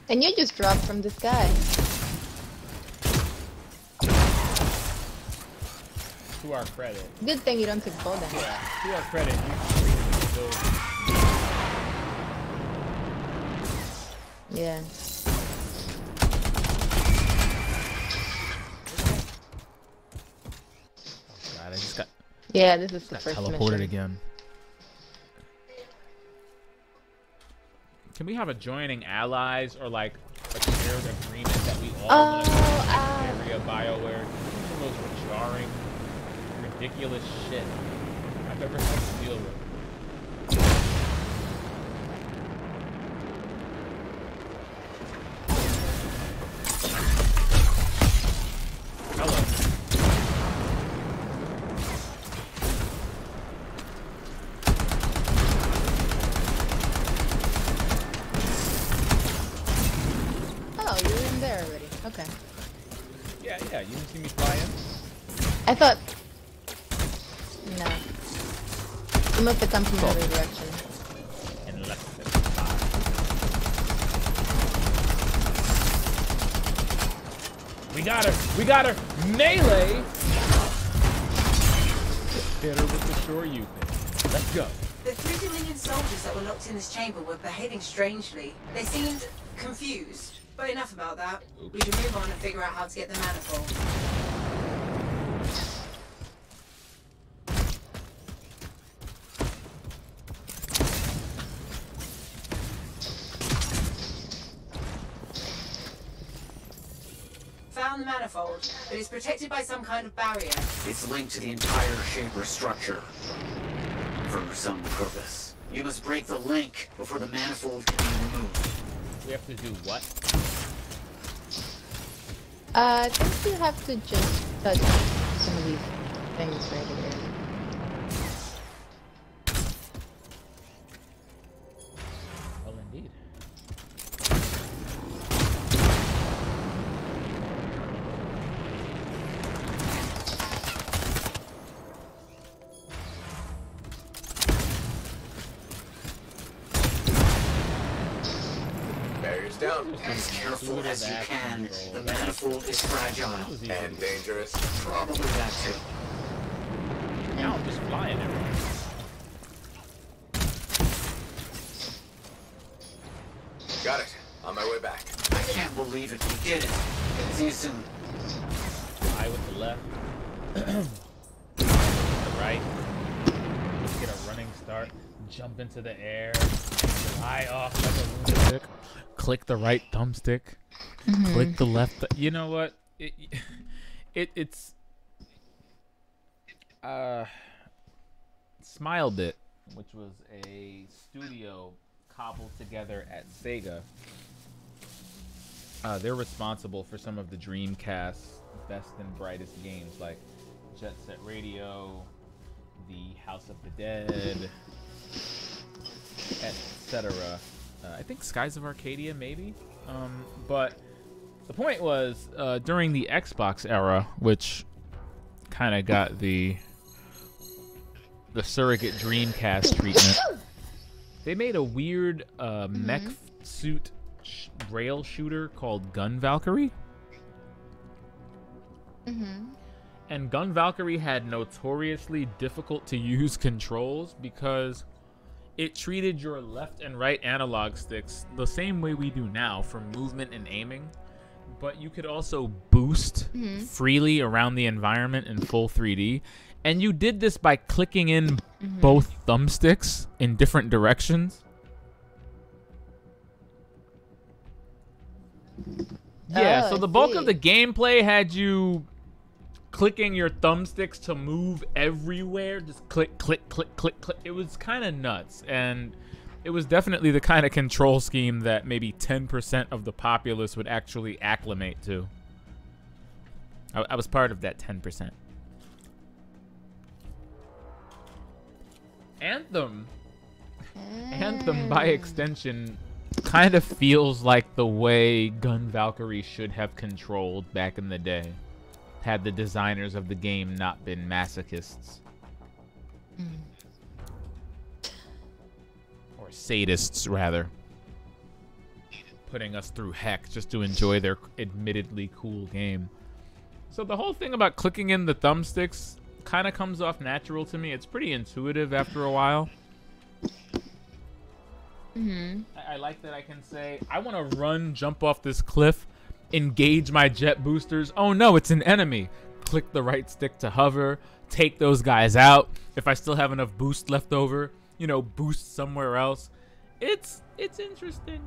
And you just dropped from the sky. To our credit. Good thing you don't take fall damage. Yeah, to our credit, you still... Yeah. God, I just got... Yeah, this is the first teleported mission. again. Can we have adjoining allies or like a shared agreement that we all want to area BioWare? Some of those were jarring, ridiculous shit I've ever had to deal with. Hello. Oh, you're in there already. Okay. Yeah, you didn't see me fly in? I thought... No. You must have come from another direction. And left it. We got her! Melee! Hit her with the shore you thing. Let's go. The 3 million soldiers that were locked in this chamber were behaving strangely. They seemed confused. But enough about that. We should move on and figure out how to get the manifold. manifold, but it's protected by some kind of barrier. It's linked to the entire Shaper structure. For some purpose. You must break the link before the manifold can be removed. We have to do what? I think you have to just touch some of these things right here. Well, indeed. Barriers down. As careful as you can. The manifold is fragile. And dangerous. Probably that too. Now I'm just flying everywhere. Got it. On my way back. I can't believe it. We did it. See you soon. Fly with the left. The right. Let's get a running start. Jump into the air. Fly off like a lunatic. Click the right thumbstick. Click the left. You know what? It's Smile Bit, which was a studio cobbled together at Sega. They're responsible for some of the Dreamcast best and brightest games like Jet Set Radio, The House of the Dead, etc. I think Skies of Arcadia, maybe. But the point was, during the Xbox era, which kind of got the surrogate Dreamcast treatment, they made a weird mech suit rail shooter called Gun Valkyrie. And Gun Valkyrie had notoriously difficult to use controls because it treated your left and right analog sticks the same way we do now for movement and aiming, but you could also boost freely around the environment in full 3D. And you did this by clicking in both thumbsticks in different directions. Yeah, so the bulk of the gameplay had you clicking your thumbsticks to move everywhere. Just click, click, click, click, click. It was kind of nuts. And it was definitely the kind of control scheme that maybe 10% of the populace would actually acclimate to. I was part of that 10%. Anthem, by extension, kind of feels like the way Gun Valkyrie should have controlled back in the day, had the designers of the game not been masochists. Or sadists, rather. Putting us through heck just to enjoy their admittedly cool game. So the whole thing about clicking in the thumbsticks kind of comes off natural to me. It's pretty intuitive after a while. I like that I can say, I want to run, jump off this cliff, engage my jet boosters. Oh no, it's an enemy. Click the right stick to hover, take those guys out. If I still have enough boost left over, you know, boost somewhere else. It's interesting.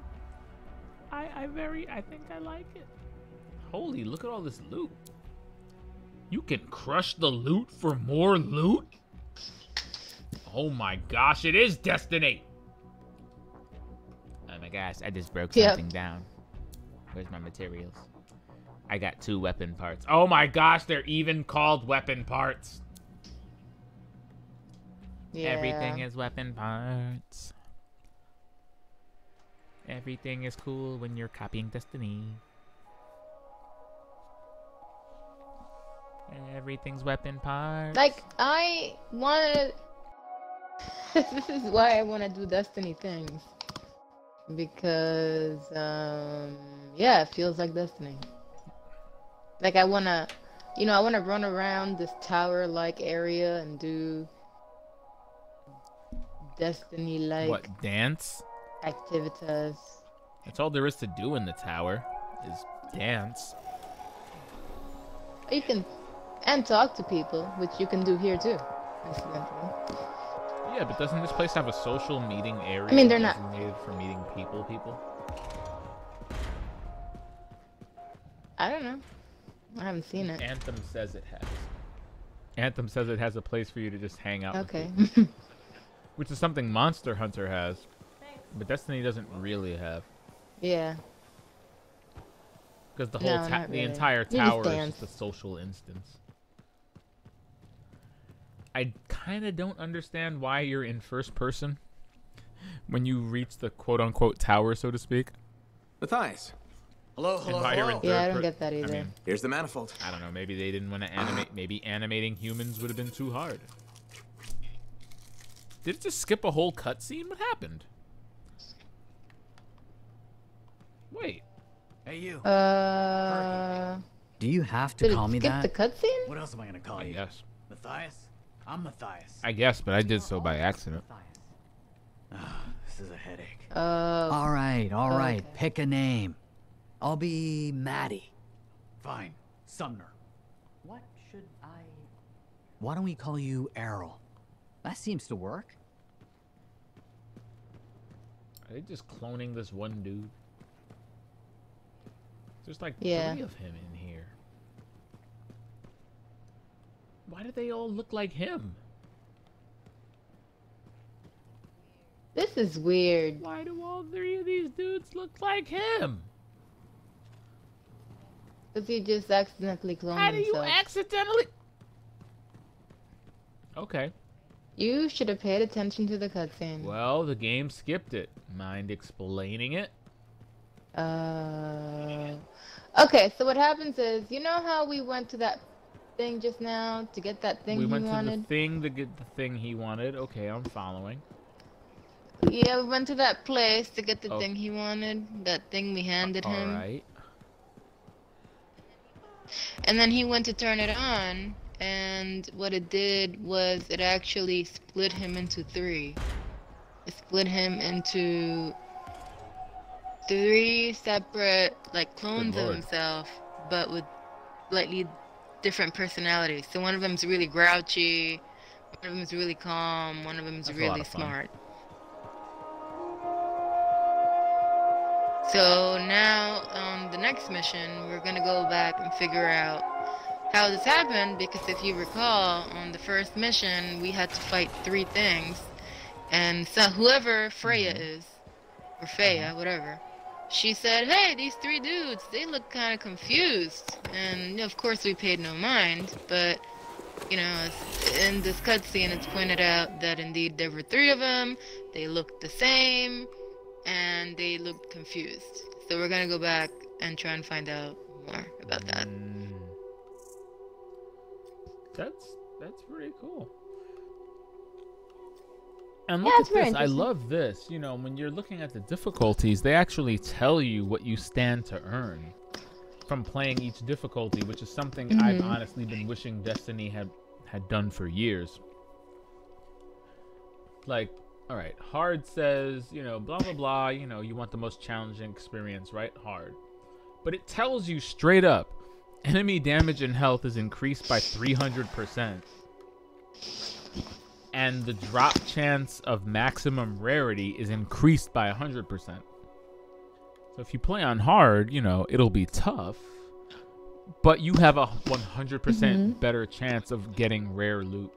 I think I like it. Holy, look at all this loot. You can crush the loot for more loot? Oh my gosh, it is Destiny! Oh my gosh, I just broke something down. Where's my materials? I got 2 weapon parts. Oh my gosh, they're even called weapon parts. Yeah. Everything is weapon parts. Everything is cool when you're copying Destiny. Everything's weapon parts. Like, I wanna... This is why I wanna do Destiny things. Because, yeah, it feels like Destiny. Like, I wanna, you know, I wanna run around this tower-like area and do Destiny-like... What, dance? Activities. That's all there is to do in the tower, is dance. You can... And talk to people, which you can do here too. Incidentally. Yeah, but doesn't this place have a social meeting area? I mean, they're not designated for meeting people. I don't know. I haven't seen it. Anthem says it has. Anthem says it has a place for you to just hang out. Okay. With people, which is something Monster Hunter has, but Destiny doesn't really have. Yeah. Because the whole the entire tower is just a social instance. I kind of don't understand why you're in first person when you reach the quote-unquote tower, so to speak. Matthias. Hello, hello, hello. Yeah, I don't get that either. I mean, Here's the manifold. I don't know. Maybe they didn't want to animate. Maybe animating humans would have been too hard. Did it just skip a whole cutscene? What happened? Wait. Hey, you. Do you have to call me that? Did it skip the cutscene? What else am I gonna call you? Yes. Matthias? I'm Matthias. I guess, but I did so by accident. This is a headache. All right, okay. Pick a name. I'll be Maddie. Fine. Sumner. What should I... Why don't we call you Errol? That seems to work. Are they just cloning this one dude? There's like 3 of him in here. Why do they all look like him? This is weird. Why do all 3 of these dudes look like him? Because he just accidentally cloned How do you himself. accidentally... Okay. You should have paid attention to the cutscene. Well, the game skipped it. Mind explaining it? Okay, so what happens is, you know how we went to that thing just now to get that thing he wanted? We went to the thing to get the thing he wanted. Okay, I'm following. Yeah, we went to that place to get the thing he wanted. That thing we handed him. Alright. And then he went to turn it on, and what it did was it actually split him into 3. It split him into 3 separate, like, clones of himself, but with slightly different personalities. So one of them's really grouchy, one of them's really calm, one of them's really smart. So now on the next mission, we're gonna go back and figure out how this happened, because if you recall, on the first mission, we had to fight 3 things, and so whoever Freya is, or Freya, whatever, she said, hey, these 3 dudes, they look kind of confused, and of course we paid no mind, but, you know, in this cutscene it's pointed out that indeed there were 3 of them, they looked the same, and they looked confused. So we're gonna go back and try and find out more about that. That's pretty cool. And look at this. I love this. You know, when you're looking at the difficulties, they actually tell you what you stand to earn from playing each difficulty, which is something I've honestly been wishing Destiny had done for years. Like, all right, hard says, you know, blah, blah, blah, you know, you want the most challenging experience, right? Hard. But it tells you straight up, enemy damage and health is increased by 300%. And the drop chance of maximum rarity is increased by 100%. So if you play on hard, you know, it'll be tough, but you have a 100% better chance of getting rare loot.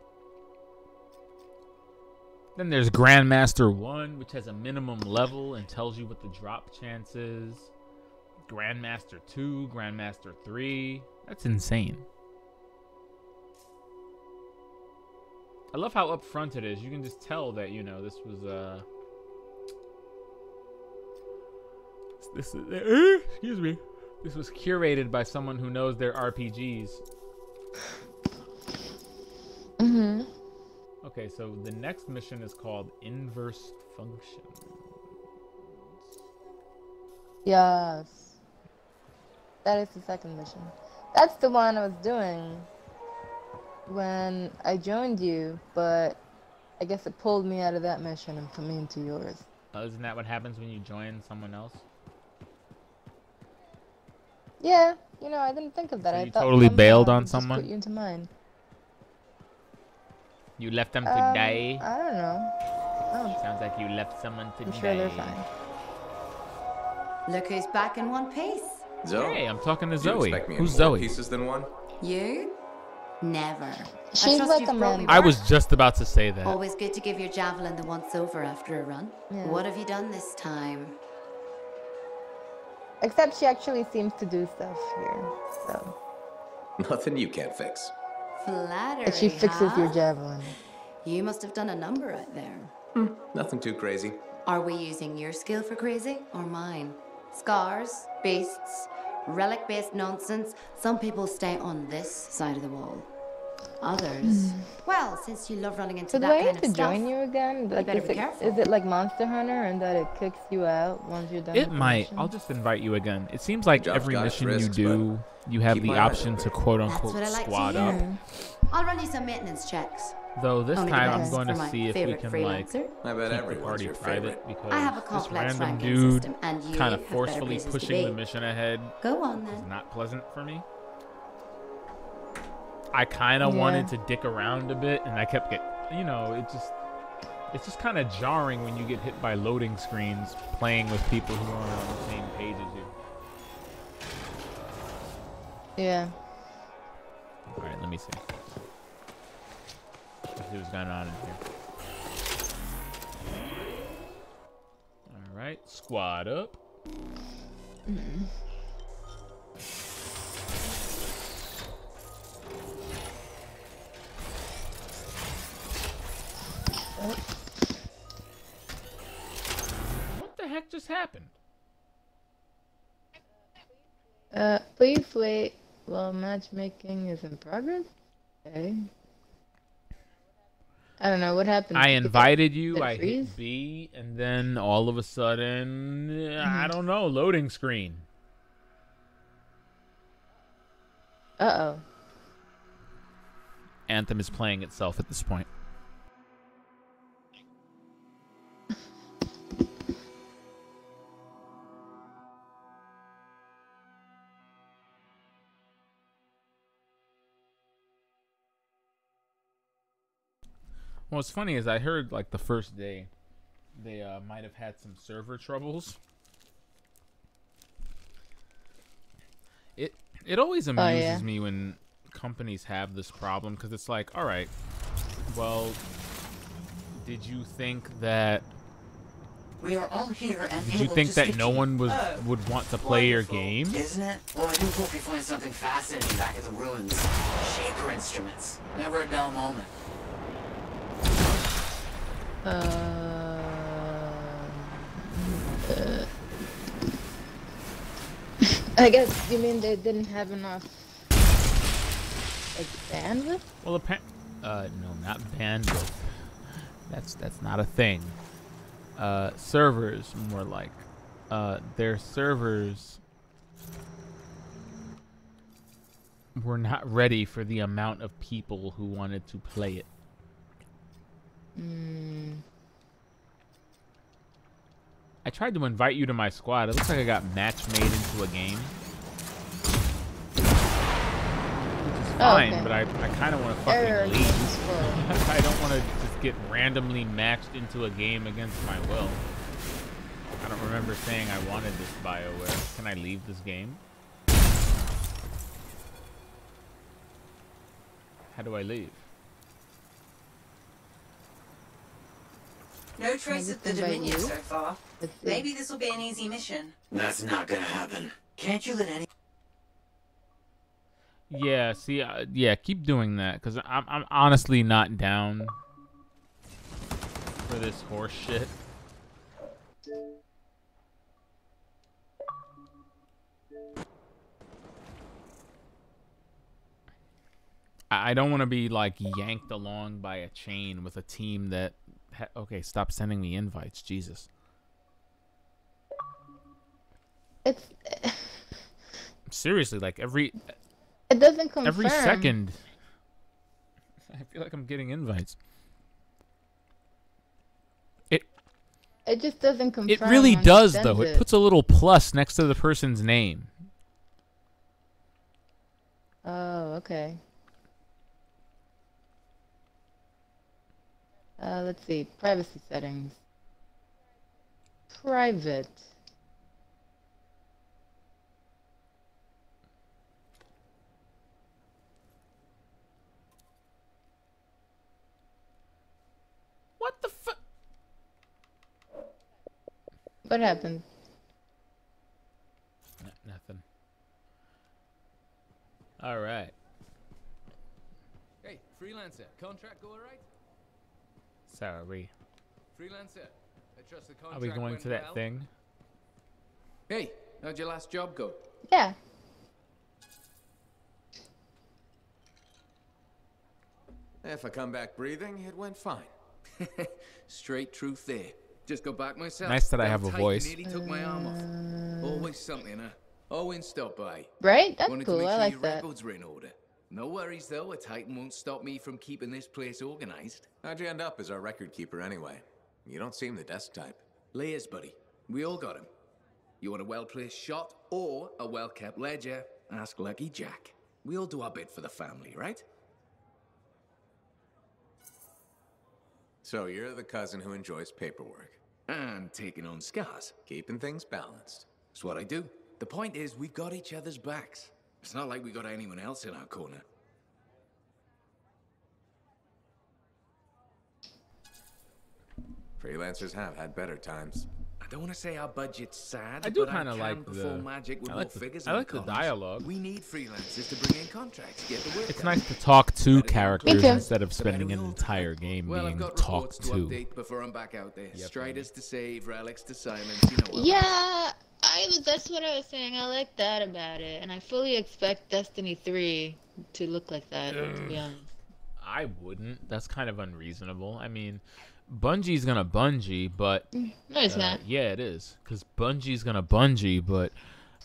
Then there's Grandmaster 1, which has a minimum level and tells you what the drop chance is. Grandmaster 2, Grandmaster 3. That's insane. I love how upfront it is. You can just tell that, you know, this was excuse me. This was curated by someone who knows their RPGs. Okay, so the next mission is called Inverse Functions. Yes. That is the second mission. That's the one I was doing when I joined you, but I guess it pulled me out of that mission and put me into yours. Oh, isn't that what happens when you join someone else? Yeah, you know, I didn't think of that. So I you thought totally bailed on just someone? put you into mine. You left them to die? I don't know. Oh, Sounds like you left someone to die. I'm sure they're fine. Look who's back in one piece. Zoe. Hey, I'm talking to Did you Zoe. expect me in Who's more Zoe? pieces than one? You? Never. She's like a member. I was just about to say that. Always good to give your javelin the once over after a run. Yeah. What have you done this time? Except she actually seems to do stuff here, so. Nothing you can't fix. Flattery, And she fixes huh? your javelin. You must have done a number out there. Nothing too crazy. Are we using your skill for crazy or mine? Scars, beasts, relic-based nonsense. Some people stay on this side of the wall. Others, well, since you love running into So do that I kind have of to stuff, join you again? Like, better is be it, careful. is it like Monster Hunter and that it kicks you out once you're done? It with the might. mission? I'll just invite you again. It seems like Job's every got its mission risks, you do, you have keep the my eyes option to open. quote That's unquote what I like to squad hear. up. I'll run you some maintenance checks. Though this Only time the I'm best going for to my see if we favorite can like freelancer. I bet keep the everyone's party your private favorite. because I have a this complex random ranking dude system, and you kind of have better forcefully places to pushing the be. mission ahead Go on is then. not pleasant for me. I kind of wanted to dick around a bit, and I kept you know, it's just kind of jarring when you get hit by loading screens playing with people who aren't on the same page as you. Yeah. All right, let me see. Let's see what's going on in here. All right, squad up. What the heck just happened? Please wait while matchmaking is in progress. Okay. I don't know what happened. I Did it- invited did you, it I freeze? hit B, and then all of a sudden, I don't know, loading screen. Uh-oh. Anthem is playing itself at this point. What's funny is I heard like the first day they might have had some server troubles. It always amuses me when companies have this problem because it's like, all right, well, did you think that We are all here and did you able think to that speak no to one you. would want to play your Wonderful. game? Isn't it? Well, I do hope we find something fascinating back at the ruins. Shaper instruments. Never a dull moment. I guess you mean they didn't have enough like bandwidth? Well, no, not bandwidth. That's not a thing. Servers, more like. Their servers were not ready for the amount of people who wanted to play it. I tried to invite you to my squad. It looks like I got match made into a game. Which is fine, okay. but I kind of want to Error fucking leave. transfer. I don't want to just get randomly matched into a game against my will. I don't remember saying I wanted this BioWare. Can I leave this game? How do I leave? No trace of the Maybe Dominion you? so far. Let's see. Maybe this will be an easy mission. That's not gonna happen. Can't you let any... Yeah, see, yeah, keep doing that, because I'm honestly not down for this horse shit. I don't want to be, like, yanked along by a chain with a team that... okay, stop sending me invites, Jesus. It's Seriously, like, it doesn't confirm. every second... I feel like I'm getting invites. It just doesn't confirm. It really when does, sends though. It puts a little plus next to the person's name. Oh, okay. Let's see. Privacy settings. Private. What happened? Nothing. All right. Hey, freelancer, contract go alright? Sorry. Freelancer, I trust the contract Are we going went to that well? thing? Hey, how'd your last job go? Yeah. If I come back breathing, it went fine. Straight truth there. Just got back myself. Nice that I Felt have a tight, voice. Nearly took my arm off. Always something, huh? Owen stopped by. Right? That's Wanted cool. to make I sure like your that. records were in order. No worries though, a Titan won't stop me from keeping this place organized. How'd you end up as our record keeper anyway? You don't seem the desk type. Layers, buddy. We all got him. You want a well-placed shot or a well-kept ledger? Ask Lucky Jack. We all do our bit for the family, right? So you're the cousin who enjoys paperwork. And taking on scars. Keeping things balanced. That's what I do. The point is, we've got each other's backs. It's not like we got anyone else in our corner. Freelancers have had better times. I don't want to say our budget's sad, I do but kind of can like perform the. magic with I more like the, figures I and like the columns. dialogue. We need freelancers to bring in contracts, get the work It's done. nice to talk to Better than characters Me too. instead of The better spending we an all do. entire game Well, being I've got reports talked to to. update before I'm back out there. Yep. Striders to save, relics to silence, you know what. Yeah, that's what I was saying. I like that about it, and I fully expect Destiny 3 to look like that. To be honest. I wouldn't. That's kind of unreasonable. I mean, Bungie's gonna Bungie, but No, it's not. yeah, it is, because Bungie's gonna Bungie, but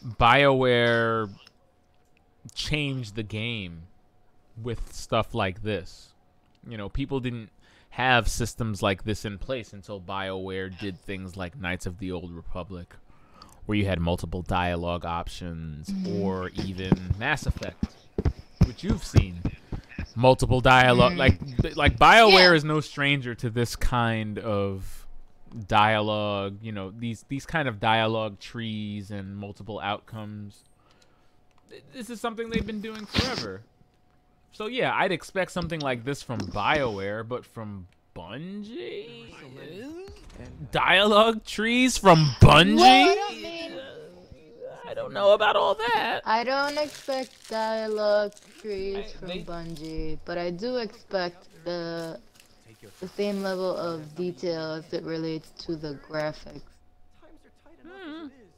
BioWare changed the game with stuff like this. You know, people didn't have systems like this in place until BioWare did things like Knights of the Old Republic, where you had multiple dialogue options, or even Mass Effect, which you've seen. Multiple dialogue, like BioWare is no stranger to this kind of dialogue. You know, these kind of dialogue trees and multiple outcomes. This is something they've been doing forever. So yeah, I'd expect something like this from BioWare, but from Bungie, dialogue trees from Bungie. Well, I don't mean. I don't know about all that. I don't expect dialogue trees from Bungie, but I do expect the same level of detail as it relates to the graphics. Times are tight enough as it is.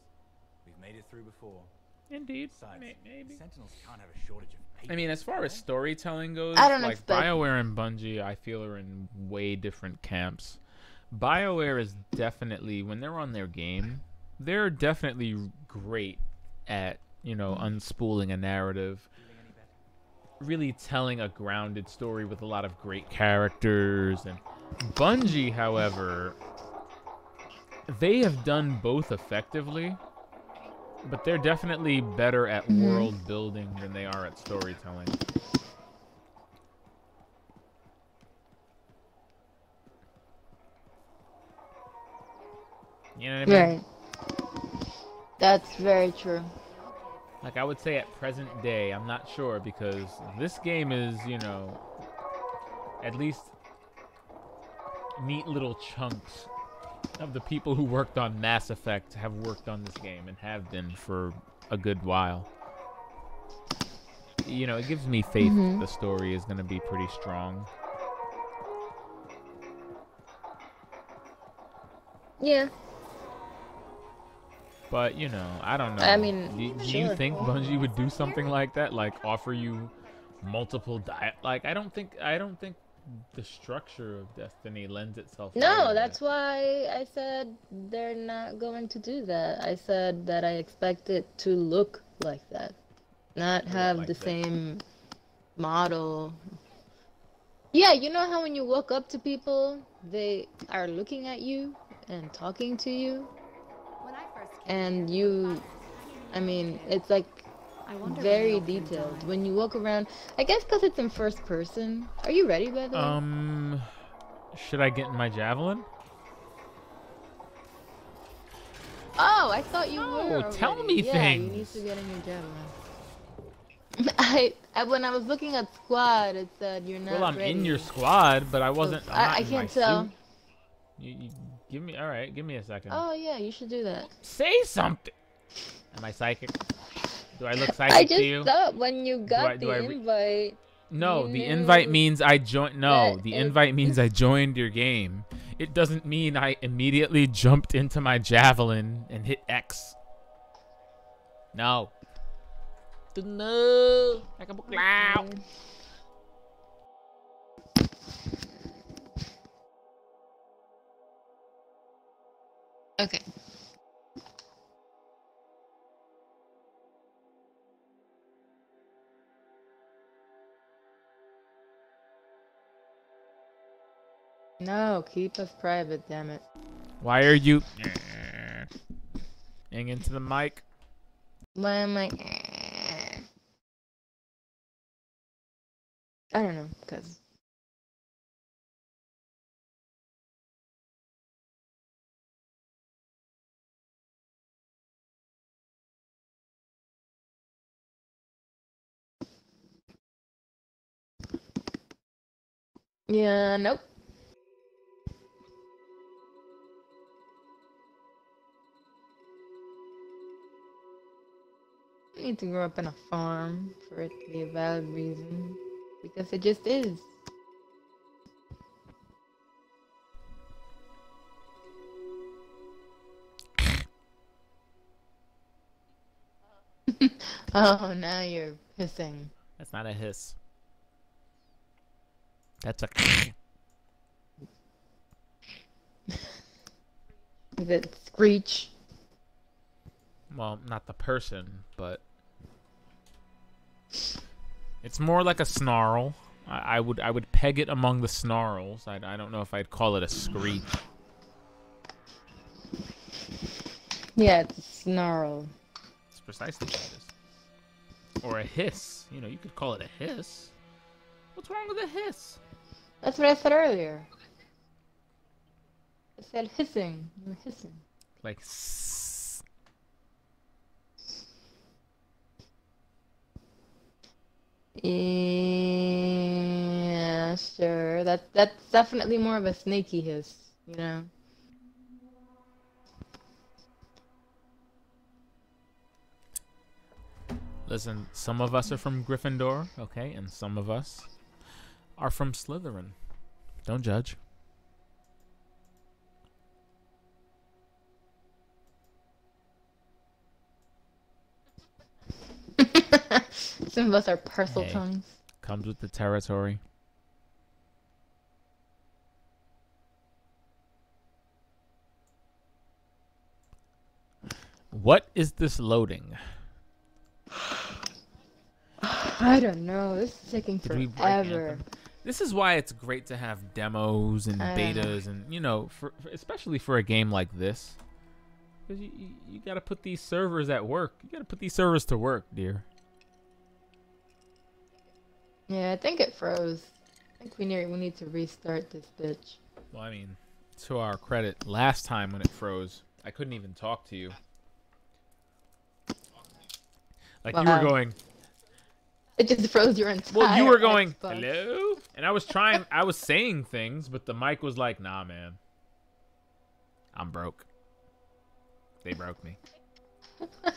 We've made it through before. Indeed. Besides, Maybe. Sentinels can't have a shortage of paper. I mean, as far as storytelling goes, I don't like expect- BioWare and Bungie, I feel are in way different camps. BioWare is definitely, when they're on their game, they're definitely great at, you know, unspooling a narrative, really telling a grounded story with a lot of great characters. And Bungie, however, they have done both effectively, but they're definitely better at world building than they are at storytelling. You know what I mean? Right. That's very true. Like, I would say at present day, I'm not sure, because this game is, you know, at least neat little chunks of the people who worked on Mass Effect have worked on this game and have been for a good while. You know, it gives me faith the story is going to be pretty strong. Yeah. But, you know, I don't know. I mean, do you sure. think Bungie would do something like that? Like, offer you multiple like, I don't think the structure of Destiny lends itself well No, to that's that. why I said they're not going to do that. I said that I expect it to look like that, not have like the that. same model. Yeah, you know how when you walk up to people, they are looking at you and talking to you, When I first came and here, you, I mean, it's like I wonder very when they'll detailed. die. When you walk around, I guess because it's in first person. Are you ready, by the way? Should I get in my javelin? Oh, I thought you No, were. tell already. me Yeah, you need things. to get in your javelin. I when I was looking at squad, it said you're not Well, I'm ready. in your squad, but I wasn't. I'm not I in my can't tell. suit. Give me, all right, give me a second. Oh yeah, you should do that. Say something. Am I psychic? Do I look psychic to you? I just thought when you got the invite. No, the invite means I joined. No, the invite means I joined your game. It doesn't mean I immediately jumped into my javelin and hit X. No. No. Okay. No, keep us private, damn it. Why are you hang into the mic? Why am I? I don't know, cause. Yeah, nope. I need to grow up in a farm for it to be a valid reason. Because it just is. Oh, now you're hissing. That's not a hiss. That's a. Is it screech? Well, not the person, but it's more like a snarl. I would peg it among the snarls. I don't know if I'd call it a screech. Yeah, it's a snarl. It's precisely what it is. Or a hiss. You know, you could call it a hiss. What's wrong with a hiss? That's what I said earlier. I said hissing. You were hissing. Like. Yeah, sure. That's definitely more of a snaky hiss, you know. Listen, some of us are from Gryffindor, okay, and some of us are from Slytherin. Don't judge. Some of us are parcel Hey, tongues. comes with the territory. What is this loading? I don't know. This is taking Did we break forever. Anthem? This is why it's great to have demos and I don't know. betas, and you know, especially for a game like this, because you got to put these servers at work. You got to put these servers to work, dear. Yeah, I think it froze. I think we need to restart this bitch. Well, I mean, to our credit, last time when it froze, I couldn't even talk to you. Like you were Wow. going. It just froze your entire. Well, you were going, Xbox. hello? And I was saying things, but the mic was like, nah, man. I'm broke. They broke me.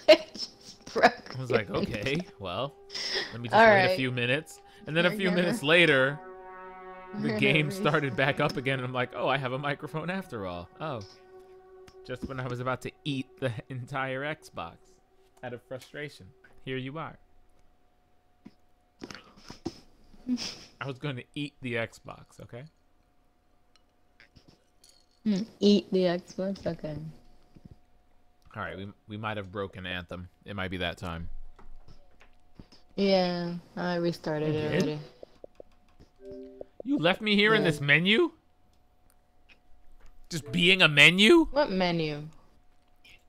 It just broke. I was like, okay, well, let me just All wait a right. few minutes. And then a We're few gonna- minutes later, the We're game gonna started back up again, and I'm like, oh, I have a microphone after all. Oh. Just when I was about to eat the entire Xbox out of frustration. Here you are. I was going to eat the Xbox, okay? Eat the Xbox? Okay. All right, we might have broken Anthem. It might be that time. Yeah, I restarted You it did? already. You left me here in Yeah. this menu? Just being a menu? What menu?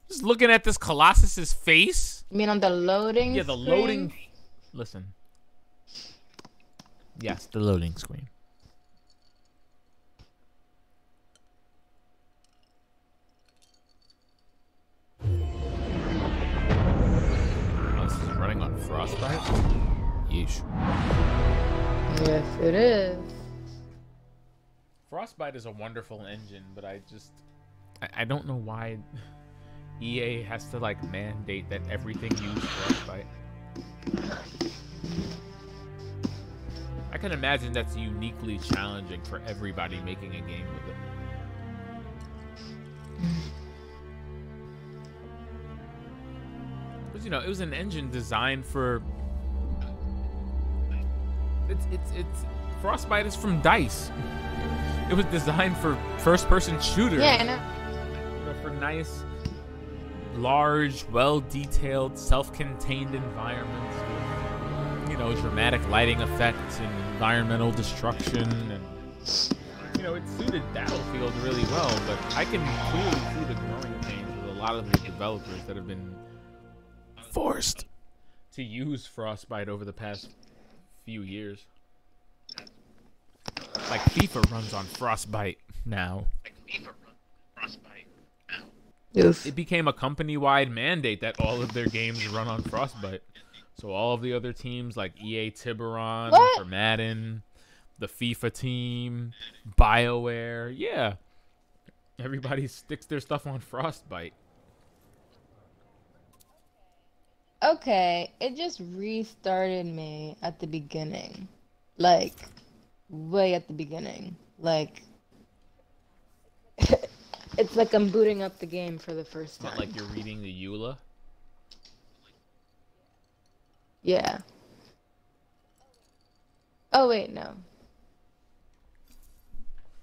Just looking at this Colossus's face? You mean on the loading Yeah, the screen? loading. Listen. Yes, the loading screen. Oh, this is running on Frostbite? Yeesh. Yes, it is. Frostbite is a wonderful engine, but I just... I don't know why EA has to like mandate that everything use Frostbite. I can imagine that's uniquely challenging for everybody making a game with it. Because, you know, it was an engine designed for... It's Frostbite is from DICE. It was designed for first-person shooters. Yeah, I know. You know, for nice, large, well-detailed, self-contained environments. You know, dramatic lighting effects and environmental destruction, and you know, it suited Battlefield really well. But I can clearly see the growing pains with a lot of the developers that have been forced to use Frostbite over the past few years. Like FIFA runs on Frostbite now. Oof. It became a company-wide mandate that all of their games run on Frostbite. So all of the other teams like EA Tiburon for Madden, the FIFA team, BioWare, yeah. Everybody sticks their stuff on Frostbite. Okay, it just restarted me at the beginning. Like, way at the beginning. Like, it's like I'm booting up the game for the first time. Not like you're reading the EULA. Yeah. Oh, wait, no.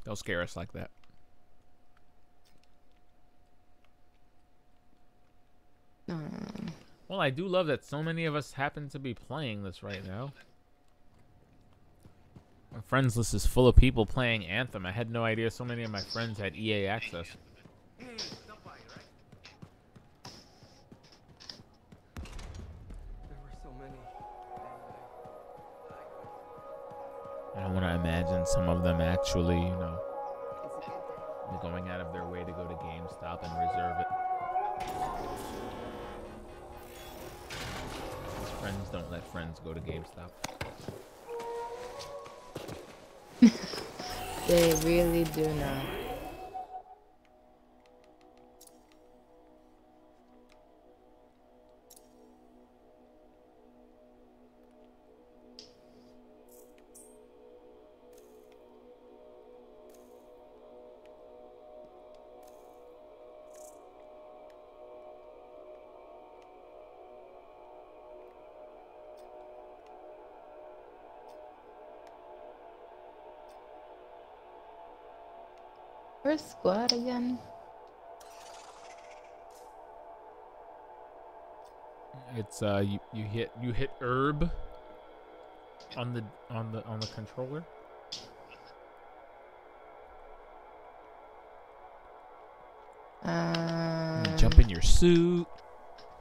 Don't scare us like that. Well, I do love that so many of us happen to be playing this right now. My friends list is full of people playing Anthem. I had no idea so many of my friends had EA access. I don't want to imagine some of them actually, you know, going out of their way to go to GameStop and reserve it. Friends don't let friends go to GameStop. They really do not. Where's squad again? It's you hit herb on the controller. You jump in your suit.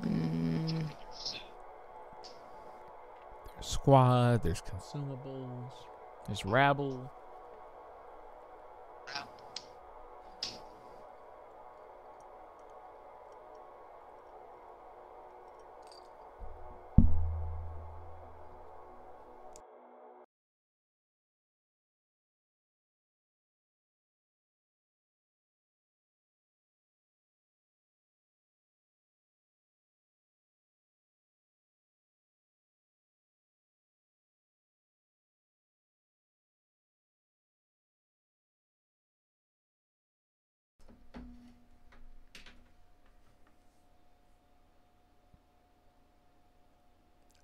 There's squad, there's consumables, there's rabble.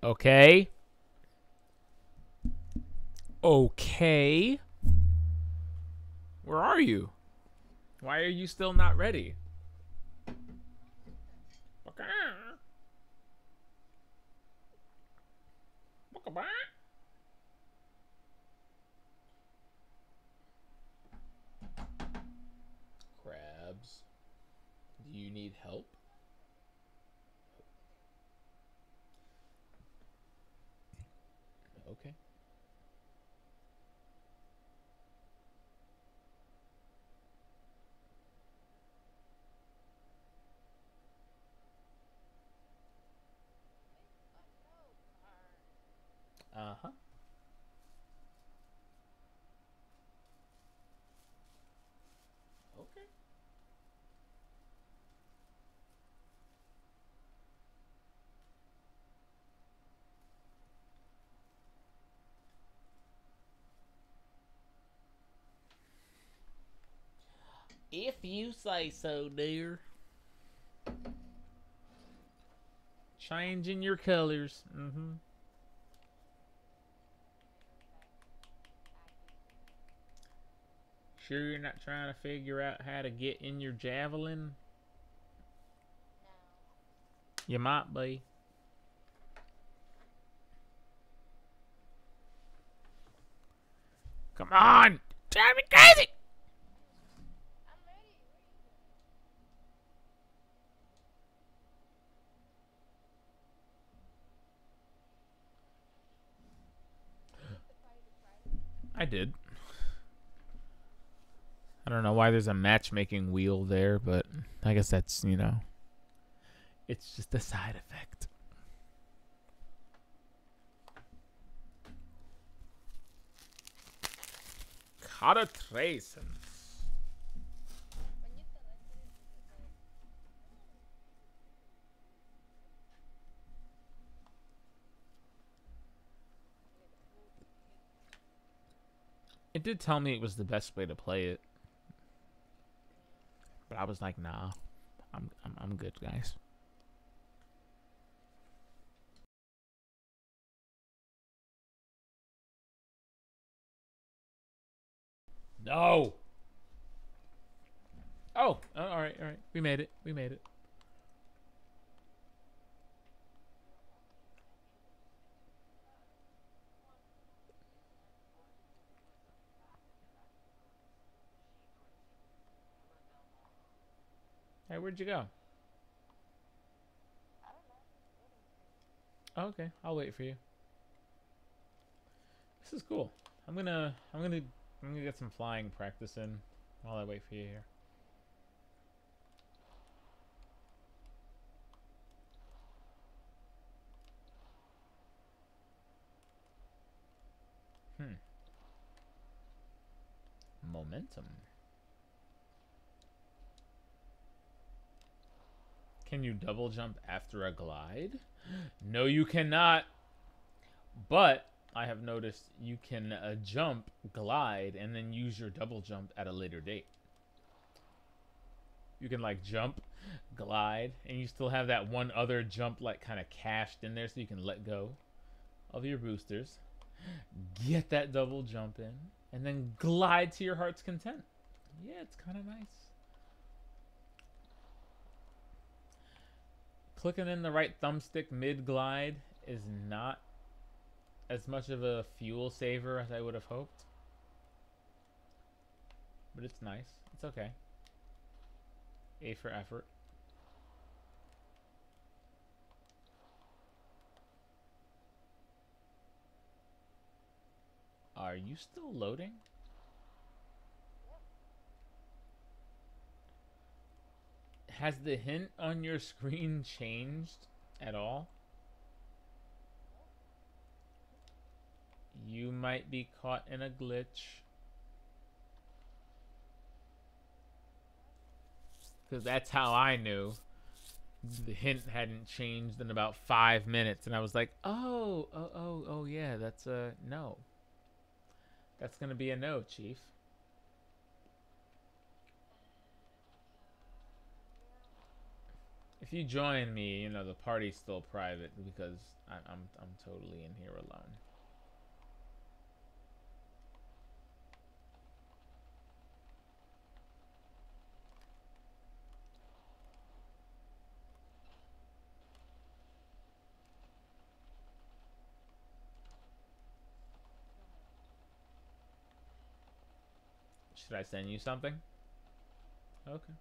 Okay. Okay. Where are you? Why are you still not ready? Okay. Crabs. Do you need help? Okay. Uh-huh. Okay. If you say so, dear. Changing your colors. Mm-hmm. Sure you're not trying to figure out how to get in your javelin? You might be. Come on! Drive me crazy! I did. I don't know why there's a matchmaking wheel there, but I guess that's, you know, it's just a side effect. Cara tracing. It did tell me it was the best way to play it, but I was like, nah, I'm good, guys. No. Oh, all right, all right. We made it. We made it. Hey, where'd you go? Oh, okay, I'll wait for you. This is cool. I'm gonna get some flying practice in while I wait for you here. Momentum. Can you double jump after a glide? No, you cannot. But I have noticed you can jump, glide, and then use your double jump at a later date. You can like jump, glide, and you still have that one other jump like kind of cached in there so you can let go of your boosters, get that double jump in, and then glide to your heart's content. Yeah, it's kind of nice. Clicking in the right thumbstick mid-glide is not as much of a fuel saver as I would have hoped. But it's nice. It's okay. A for effort. Are you still loading? Has the hint on your screen changed at all? You might be caught in a glitch. Because that's how I knew. The hint hadn't changed in about 5 minutes. And I was like, oh, yeah, that's a no. That's going to be a no, Chief. If you join me, you know, the party's still private because I'm totally in here alone. Should I send you something? Okay.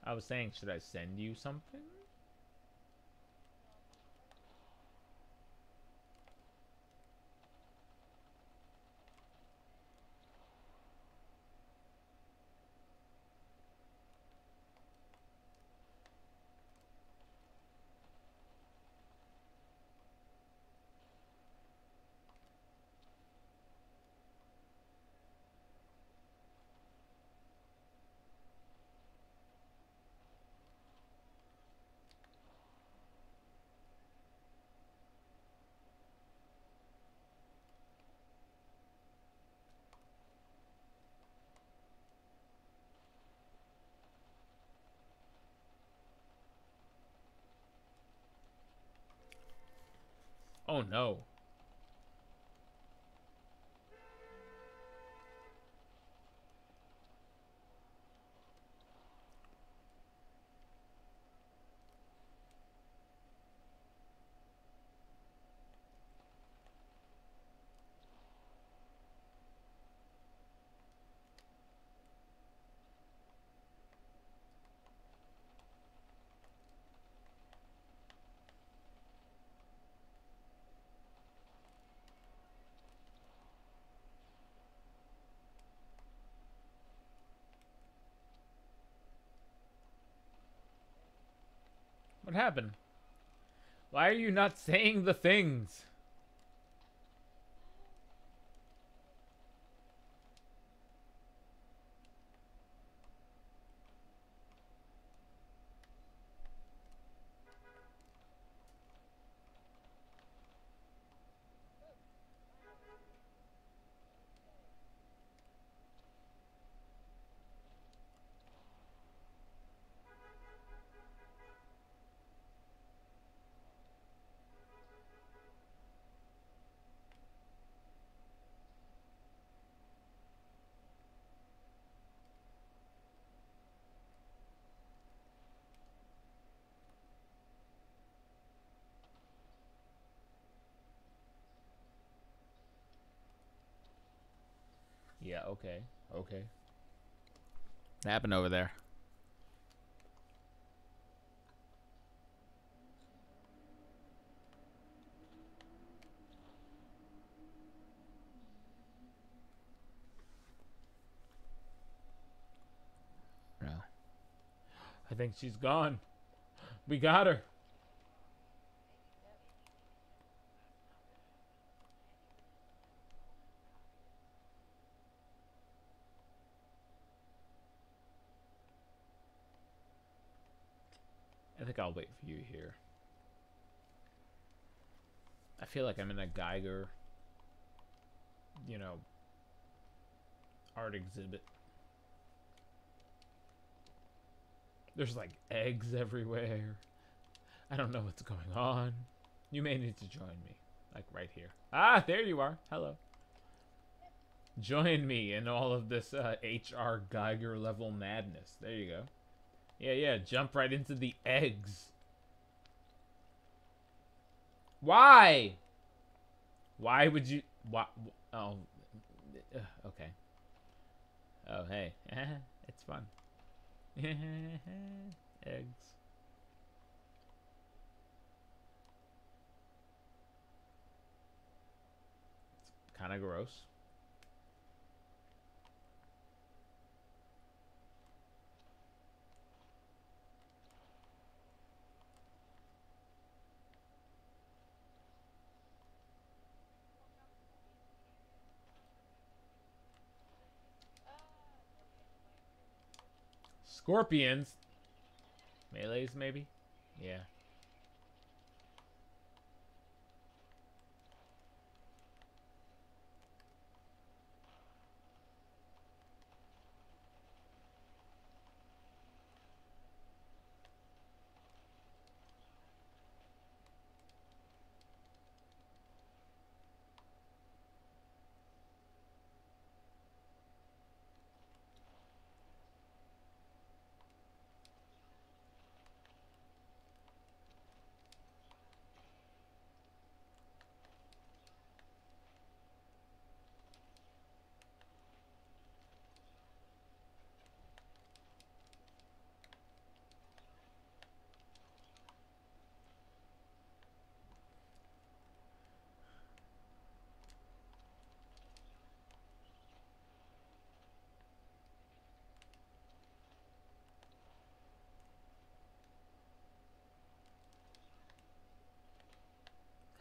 I was saying, should I send you something? Oh no. What happened? Why are you not saying the things? Yeah, okay. Okay. What happened over there? No. I think she's gone. We got her. I think I'll wait for you here. I feel like I'm in a Geiger, you know, art exhibit. There's like eggs everywhere. I don't know what's going on. You may need to join me. Like right here. Ah, there you are. Hello. Join me in all of this H.R. Geiger level madness. There you go. Yeah, yeah. Jump right into the eggs. Why? Why would you... Why? Oh. Okay. Oh, hey. It's fun. Eggs. It's kind of gross. Scorpions. Melees, maybe? Yeah.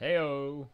Heyo.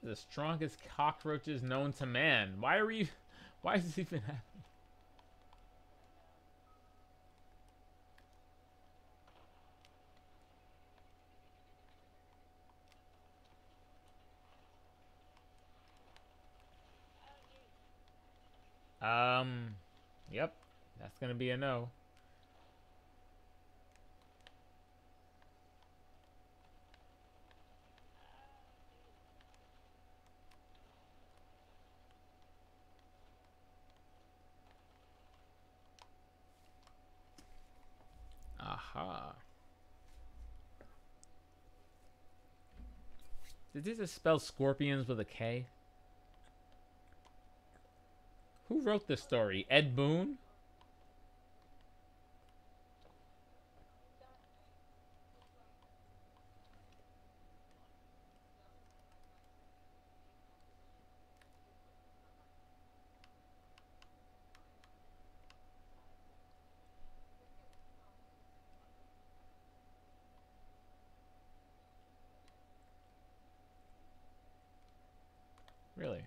The strongest cockroaches known to man. Why are we... Why is this even happening? Yep. That's gonna be a no. Aha. Did this just spell scorpions with a K? Who wrote this story? Ed Boon? Really?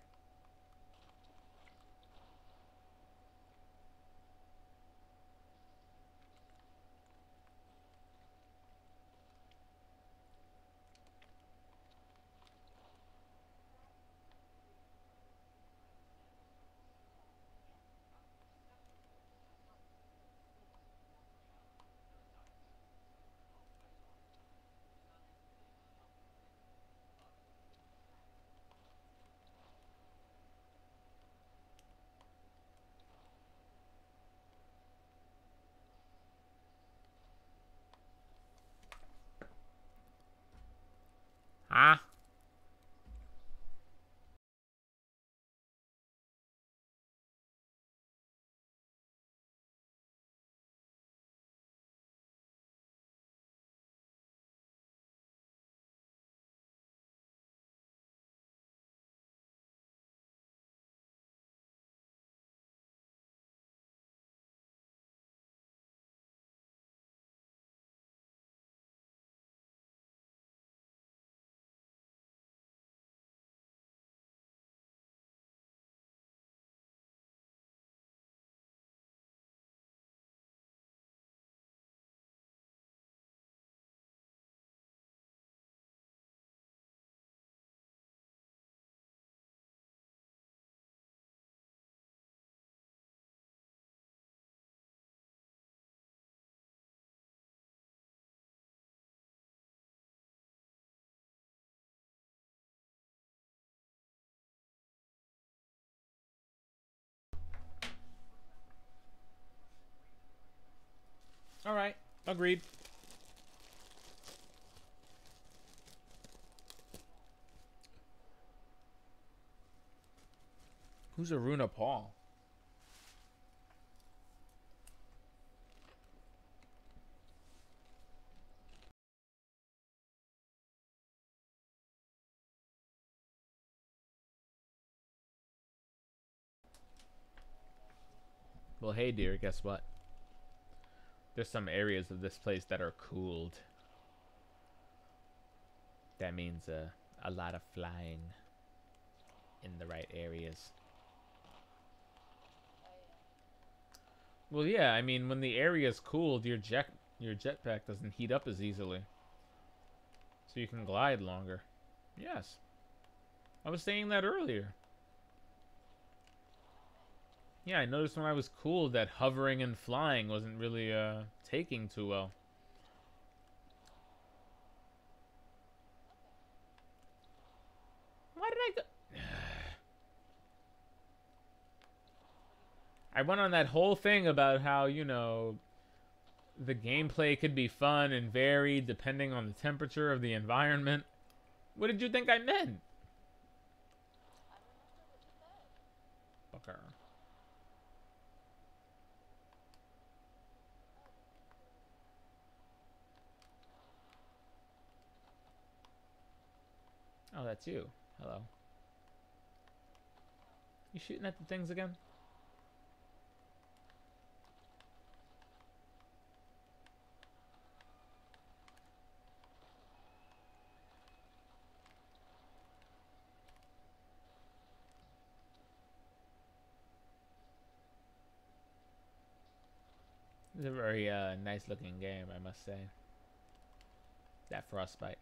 Ah. Alright, agreed. Who's Aruna Paul? Well, hey dear, guess what? There's some areas of this place that are cooled. That means a lot of flying in the right areas. Well, yeah, I mean, when the area's cooled, your jetpack doesn't heat up as easily. So you can glide longer. Yes. I was saying that earlier. Yeah, I noticed when I was cooled that hovering and flying wasn't really taking too well. Why did I go? I went on that whole thing about how, you know, the gameplay could be fun and varied depending on the temperature of the environment. What did you think I meant? Fucker. Oh, that's you. Hello. You shooting at the things again? It's a very nice looking game, I must say. That Frostbite.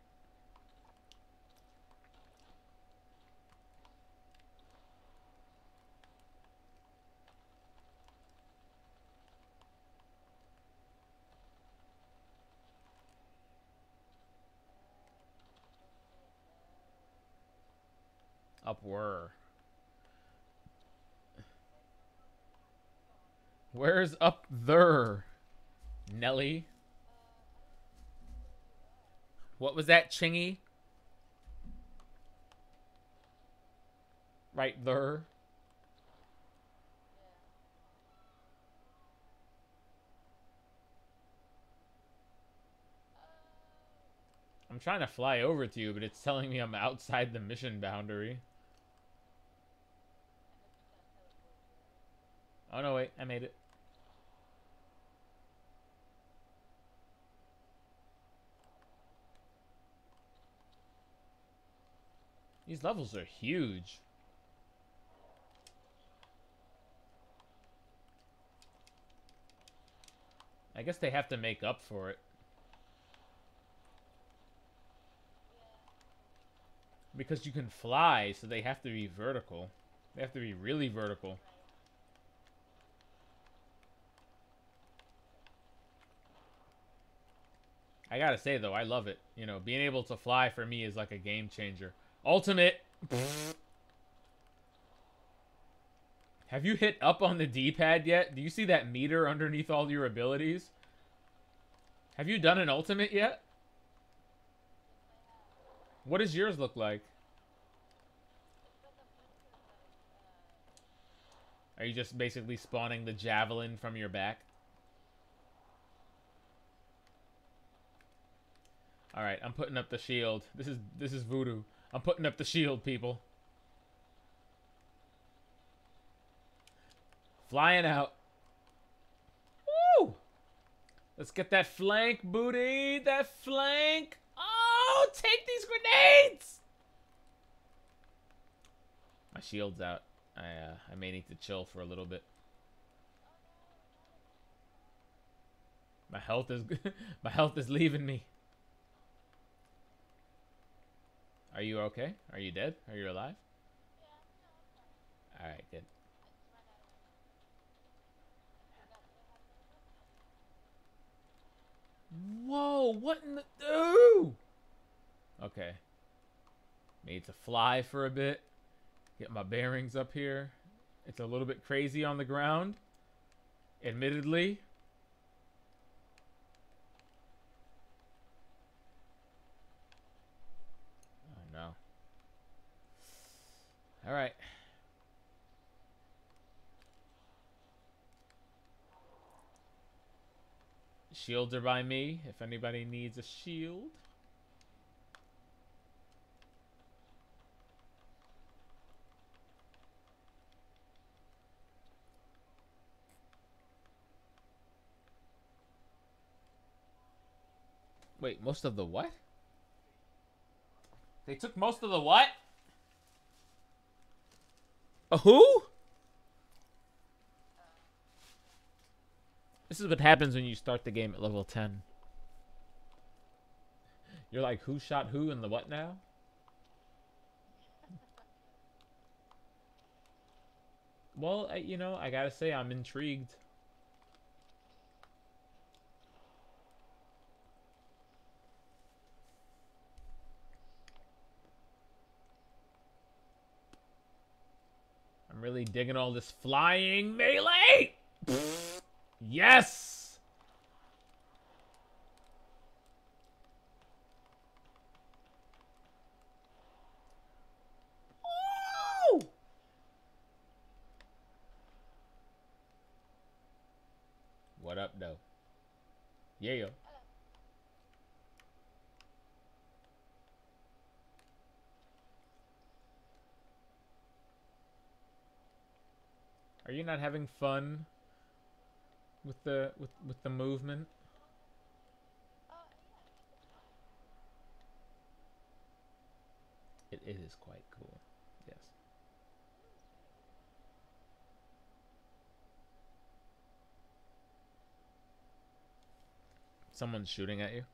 Up where? Where's up there, Nelly? What was that, Chingy? Right there. I'm trying to fly over to you, but it's telling me I'm outside the mission boundary. Oh no, wait, I made it. These levels are huge. I guess they have to make up for it. Because you can fly, so they have to be vertical. They have to be really vertical. I gotta say, though, I love it. You know, being able to fly for me is like a game changer. Ultimate! Have you hit up on the D-pad yet? Do you see that meter underneath all your abilities? Have you done an ultimate yet? What does yours look like? Are you just basically spawning the javelin from your back? Alright, I'm putting up the shield. This is voodoo. I'm putting up the shield, people. Flying out. Woo! Let's get that flank, booty. That flank. Oh, take these grenades! My shield's out. I may need to chill for a little bit. My health is leaving me. Are you okay? Are you dead? Are you alive? Alright, good. Whoa, what in the... Ooh! Okay. Need to fly for a bit. Get my bearings up here. It's a little bit crazy on the ground. Admittedly. Oh, no. Alright. Shields are by me, if anybody needs a shield. Wait, most of the what? They took most of the what? A who? This is what happens when you start the game at level 10. You're like, who shot who and the what now? Well, you know, I gotta say, I'm intrigued. I'm really digging all this flying melee! Yes! Woo! What up, though? Yeah. Are you not having fun with the movement? It is quite cool. Yes. Someone's shooting at you.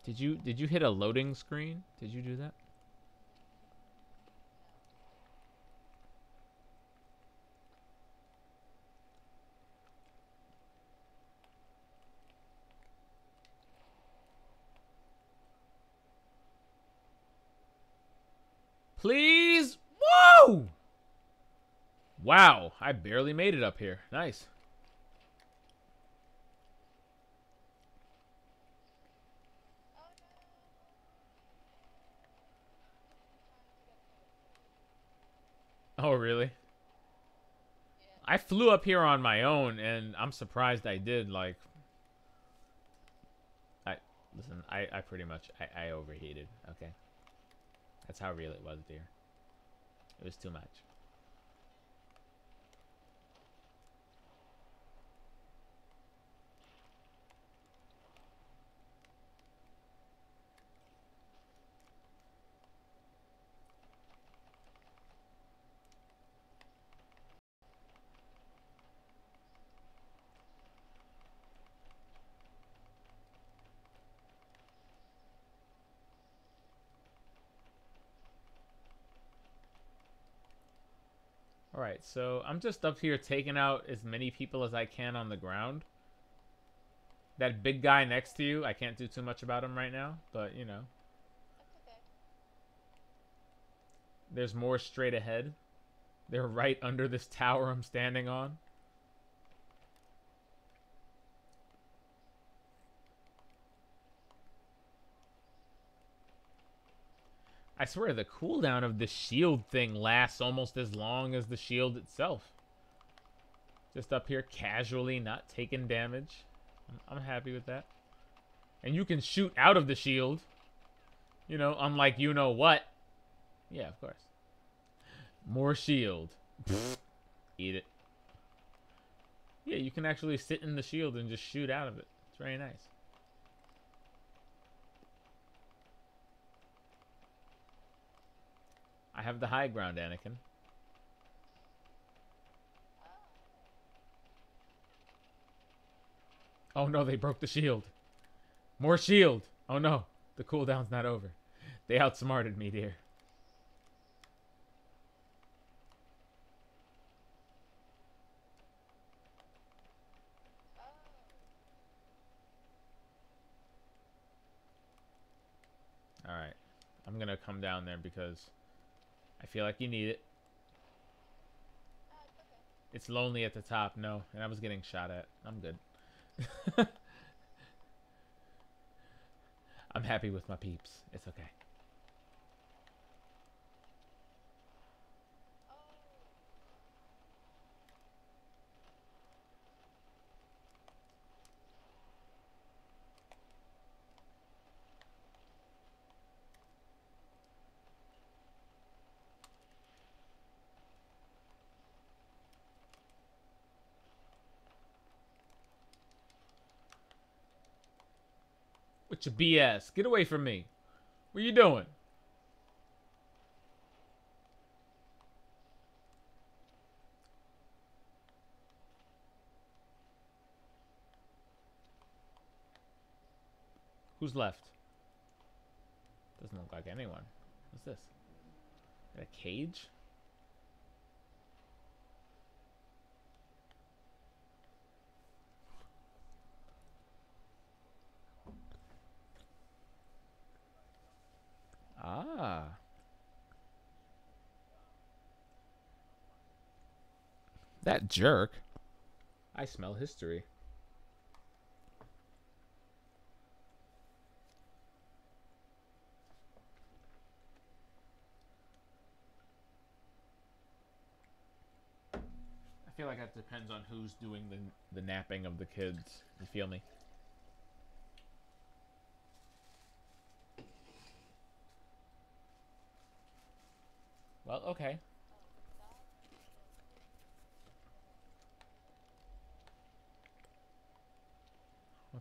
Did you hit a loading screen? Did you do that? Please? Whoa! Wow, I barely made it up here. Nice. Oh, really? I flew up here on my own, and I'm surprised I did. Like, listen, I pretty much, I overheated, okay? That's how real it was, dear. It was too much. Alright, so I'm just up here taking out as many people as I can on the ground. That big guy next to you, I can't do too much about him right now, but, you know. That's okay. There's more straight ahead. They're right under this tower I'm standing on. I swear the cooldown of the shield thing lasts almost as long as the shield itself. Just up here casually, not taking damage. I'm happy with that. And you can shoot out of the shield. You know, unlike you know what. Yeah, of course. More shield. Eat it. Yeah, you can actually sit in the shield and just shoot out of it. It's very nice. I have the high ground, Anakin. Oh no, they broke the shield. More shield. Oh no, the cooldown's not over. They outsmarted me, dear. Alright. I'm gonna come down there because I feel like you need it. It's lonely at the top, no. And I was getting shot at. I'm good. I'm happy with my peeps. It's okay. With your BS. Get away from me. What are you doing? Who's left? Doesn't look like anyone. What's this? Is that a cage? Ah. That jerk. I smell history. I feel like that depends on who's doing the napping of the kids. You feel me? Well, okay.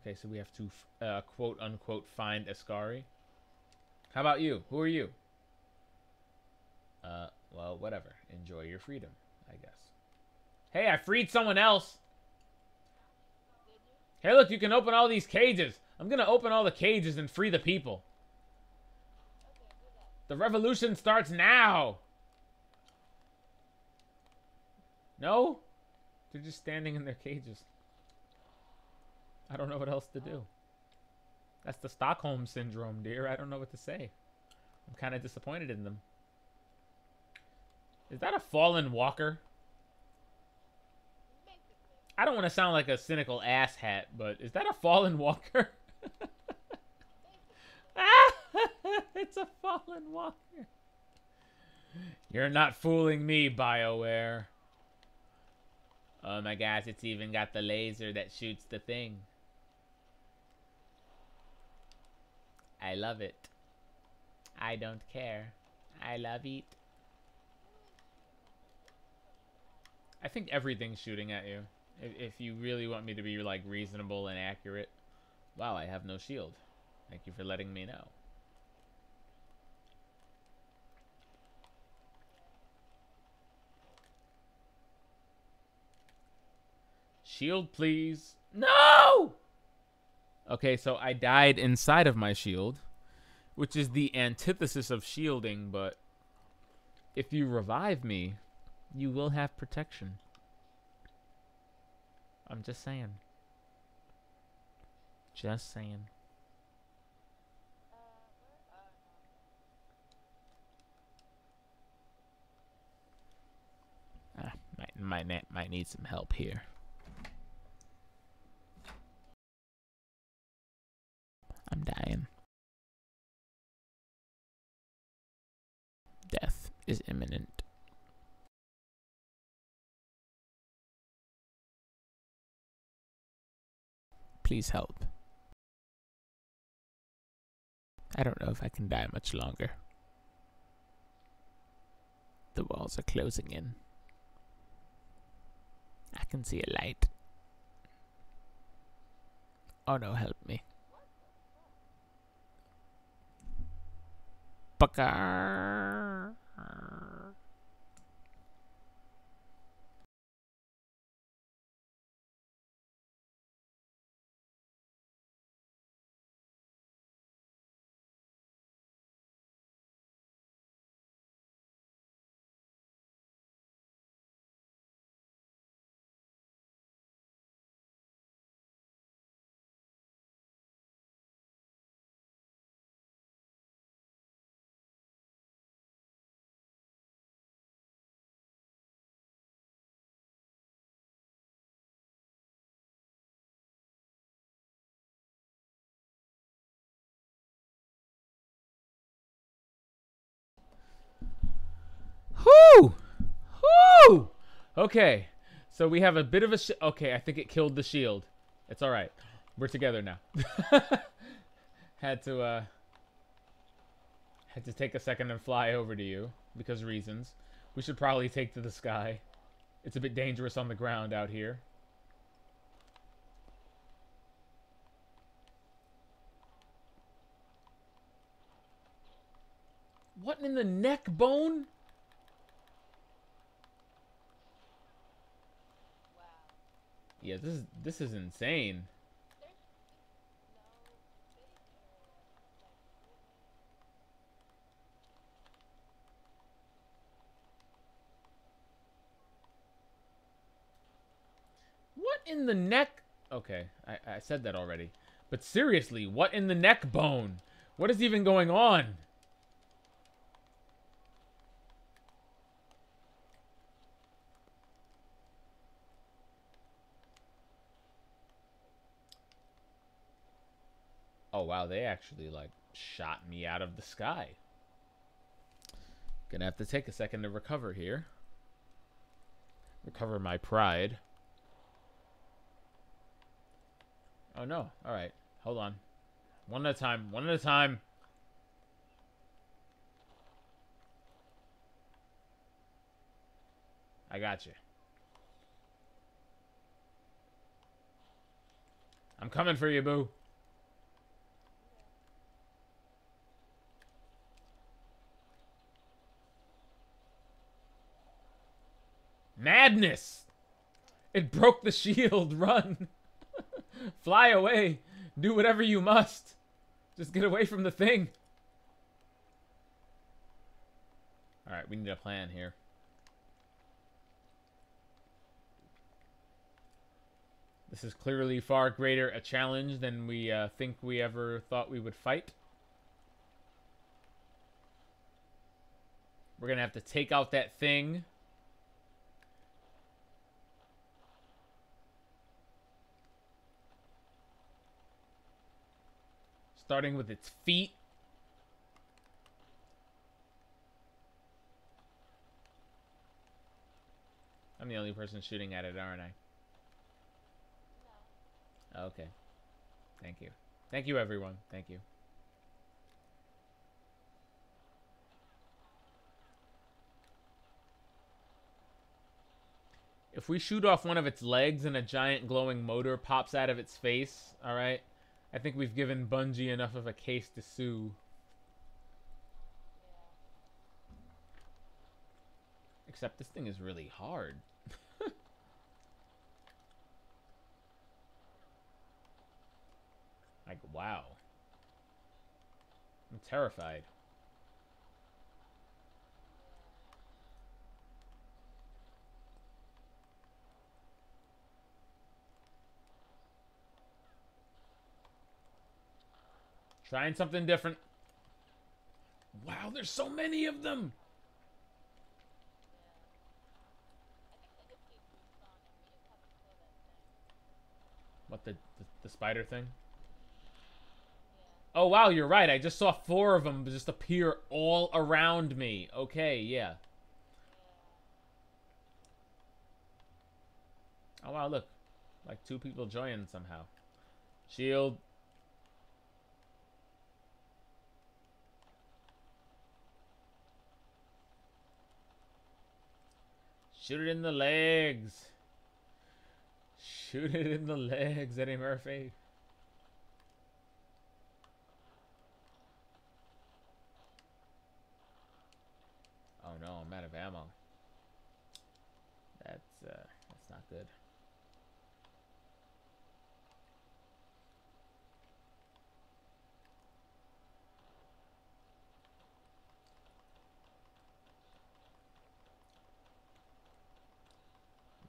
Okay, so we have to quote unquote find Ascari. How about you? Who are you? Well, whatever. Enjoy your freedom, I guess. Hey, I freed someone else. Hey, look, you can open all these cages. I'm gonna open all the cages and free the people. The revolution starts now. No? They're just standing in their cages. I don't know what else to do. That's the Stockholm Syndrome, dear. I don't know what to say. I'm kind of disappointed in them. Is that a fallen walker? I don't want to sound like a cynical asshat, but is that a fallen walker? It's a fallen walker. You're not fooling me, BioWare. Oh my gosh, it's even got the laser that shoots the thing. I love it. I don't care. I love it. I think everything's shooting at you. If you really want me to be, like, reasonable and accurate. Wow, I have no shield. Thank you for letting me know. Shield, please. No! Okay, so I died inside of my shield, which is the antithesis of shielding, but if you revive me, you will have protection. I'm just saying. Just saying. Might need some help here. I'm dying. Death is imminent. Please help. I don't know if I can die much longer. The walls are closing in. I can see a light. Oh no, help me. Baka. Whoo! Whoo! Okay, so we have a bit of a okay, I think it killed the shield. It's alright. We're together now. Had to take a second and fly over to you, because reasons. We should probably take to the sky. It's a bit dangerous on the ground out here. What in the neck bone? Yeah, this is insane. What in the neck? Okay, I said that already. But seriously, what in the neck bone? What is even going on? Oh wow, they actually like shot me out of the sky. Gonna have to take a second to recover here. Recover my pride. Oh no, alright. Hold on. One at a time, one at a time. I got you. I'm coming for you, boo. Madness! It broke the shield. Run. Fly away. Do whatever you must. Just get away from the thing. Alright, we need a plan here. This is clearly far greater a challenge than we think we ever thought we would fight. We're gonna have to take out that thing. Starting with its feet. I'm the only person shooting at it, aren't I? Okay. Thank you. Thank you, everyone. Thank you. If we shoot off one of its legs and a giant glowing motor pops out of its face, alright? I think we've given Bungie enough of a case to sue. Except this thing is really hard. Like, wow. I'm terrified. Trying something different. Wow, there's so many of them! What, the spider thing? Oh, wow, you're right. I just saw 4 of them just appear all around me. Okay, yeah. Oh, wow, look. Like 2 people joined somehow. Shield. Shoot it in the legs. Shoot it in the legs, Eddie Murphy. Oh no, I'm out of ammo. That's not good.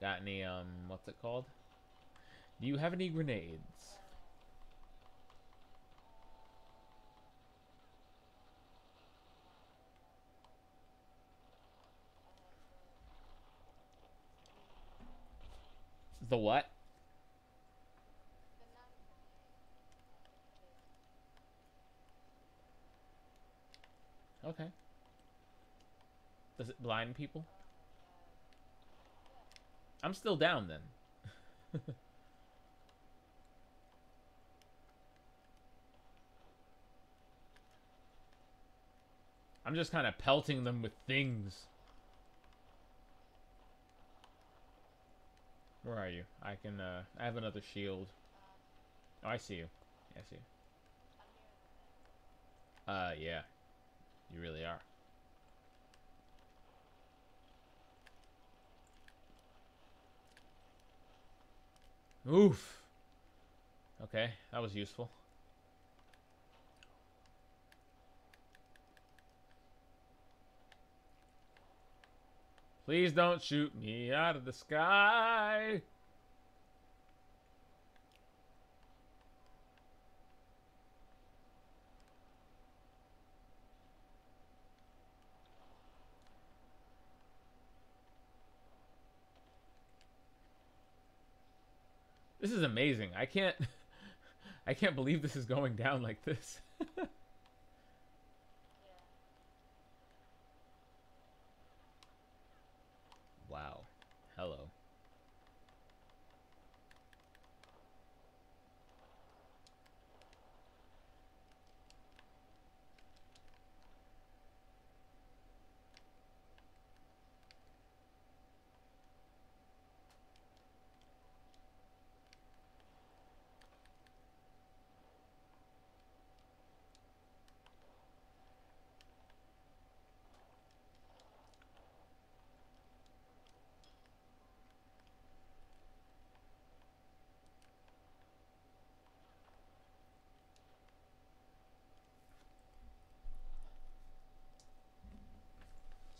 Got any, what's it called? Do you have any grenades? The what? Okay. Does it blind people? I'm still down then. I'm just kind of pelting them with things. Where are you? I can, I have another shield. Oh, I see you. Yeah, I see you. Yeah. You really are. Oof. Okay, that was useful. Please don't shoot me out of the sky. This is amazing. I can't believe this is going down like this. Wow. Hello.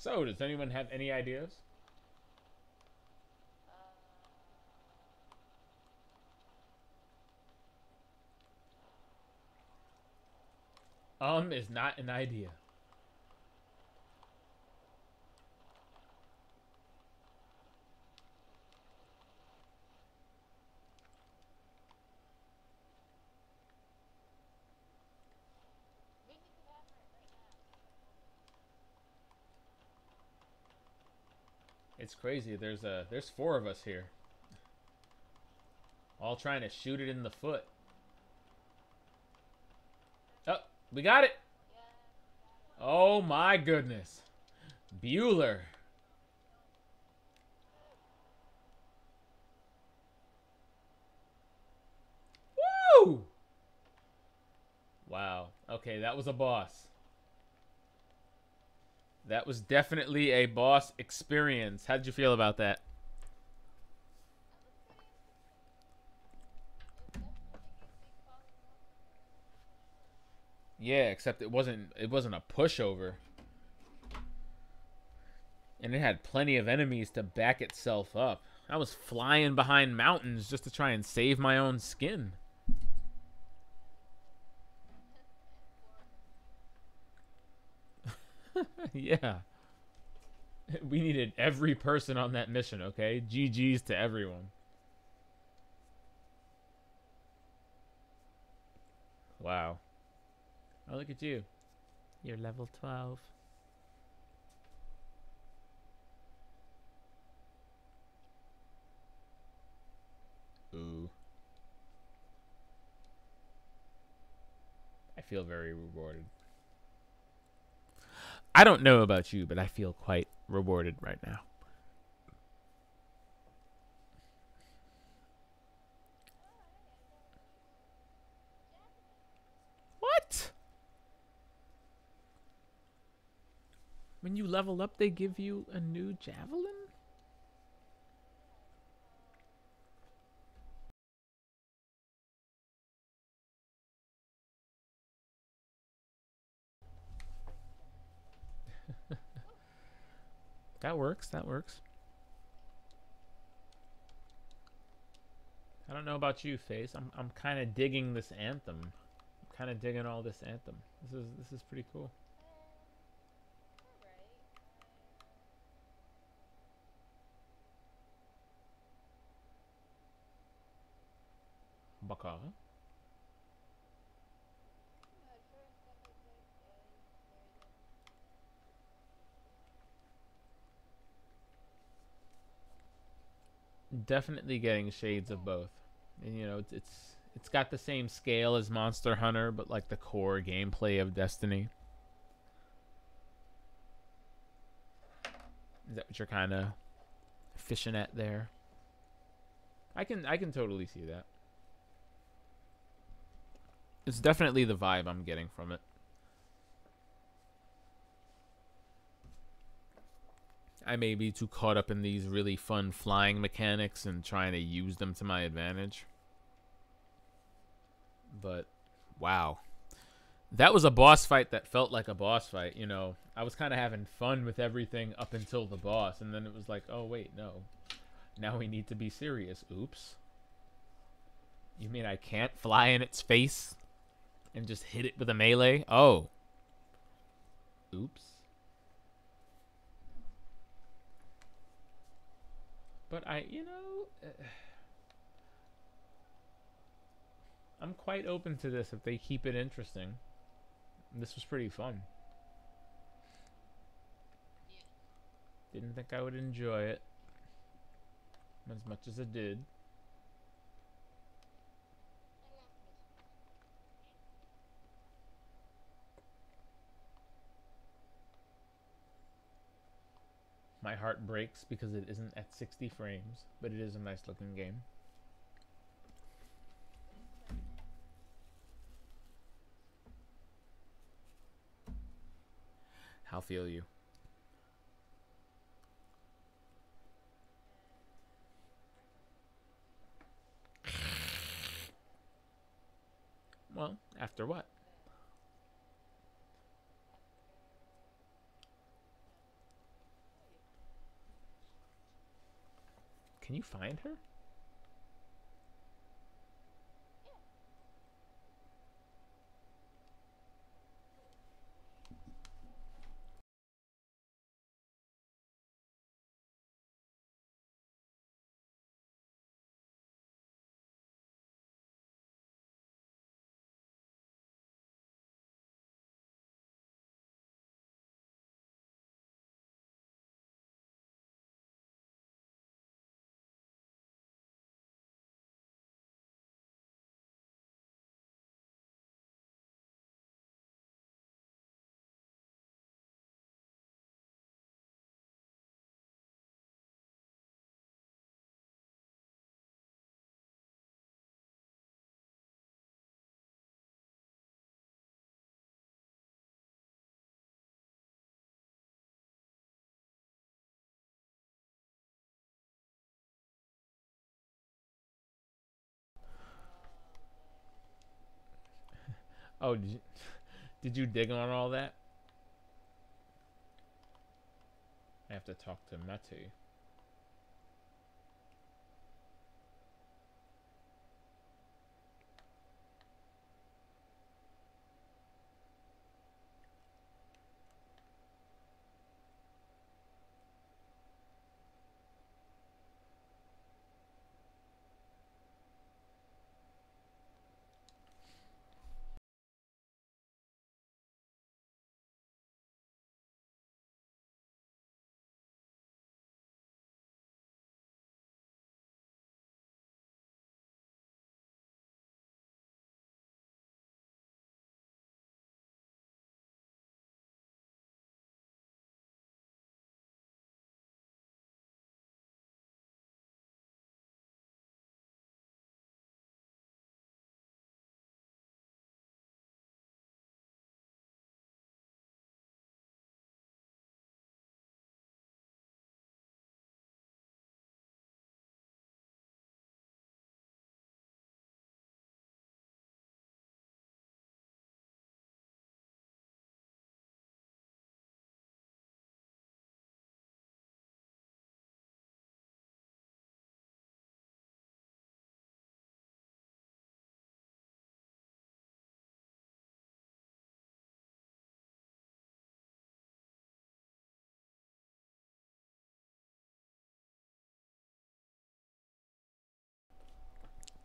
So, does anyone have any ideas? Is not an idea. It's crazy. There's 4 of us here. All trying to shoot it in the foot. Oh, we got it. Oh my goodness. Bueller. Woo! Wow. Okay, that was a boss. That was definitely a boss experience. How did you feel about that? Yeah, except it wasn't a pushover. And it had plenty of enemies to back itself up. I was flying behind mountains just to try and save my own skin. Yeah. We needed every person on that mission, okay? GG's to everyone. Wow. Oh, look at you. You're level 12. Ooh. I feel very rewarded. I don't know about you, but I feel quite rewarded right now. What? When you level up, they give you a new javelin? That works, that works. I don't know about you, Face. I'm kind of digging this Anthem. I'm kind of digging all this Anthem. This is pretty cool. Baka. Definitely getting shades of both. And you know, it's got the same scale as Monster Hunter, but like the core gameplay of Destiny. Is that what you're kind of fishing at there? I can totally see that. It's definitely the vibe I'm getting from it. I may be too caught up in these really fun flying mechanics and trying to use them to my advantage. But, wow. That was a boss fight that felt like a boss fight, you know. I was kind of having fun with everything up until the boss, and then it was like, oh, wait, no. Now we need to be serious. Oops. You mean I can't fly in its face and just hit it with a melee? Oh. Oops. But I'm quite open to this if they keep it interesting. This was pretty fun. Didn't think I would enjoy it as much as I did. My heart breaks because it isn't at 60 frames, but it is a nice looking game. How feel you? Well, after what? Can you find her? Oh, did you dig on all that? I have to talk to Mete.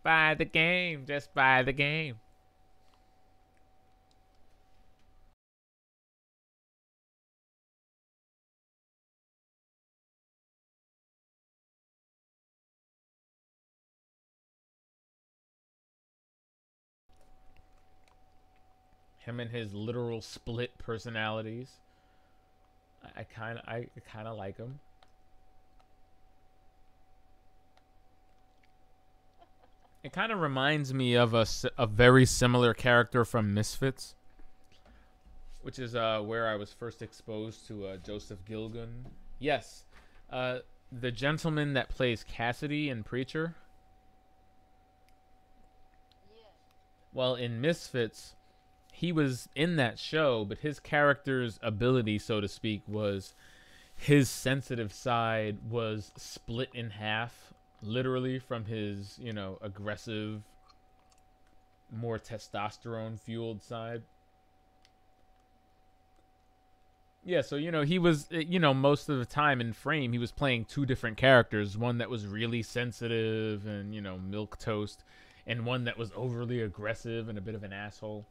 Buy the game. Just buy the game. Him and his literal split personalities. I kind of like him. It kind of reminds me of a very similar character from Misfits, which is where I was first exposed to Joseph Gilgun. Yes, the gentleman that plays Cassidy in Preacher. Well, in Misfits, he was in that show, but his character's ability, so to speak, was his sensitive side was split in half, literally, from his, you know, aggressive, more testosterone fueled side. Yeah, so, you know, he was, you know, most of the time in frame, he was playing two different characters. One that was really sensitive and, you know, milquetoast, and one that was overly aggressive and a bit of an asshole.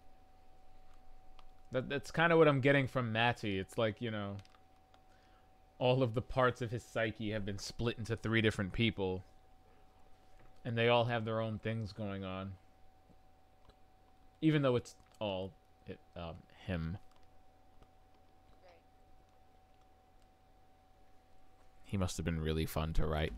That's kind of what I'm getting from Matty. It's like, you know, all of the parts of his psyche have been split into three different people, and they all have their own things going on, even though it's all him. He must have been really fun to write.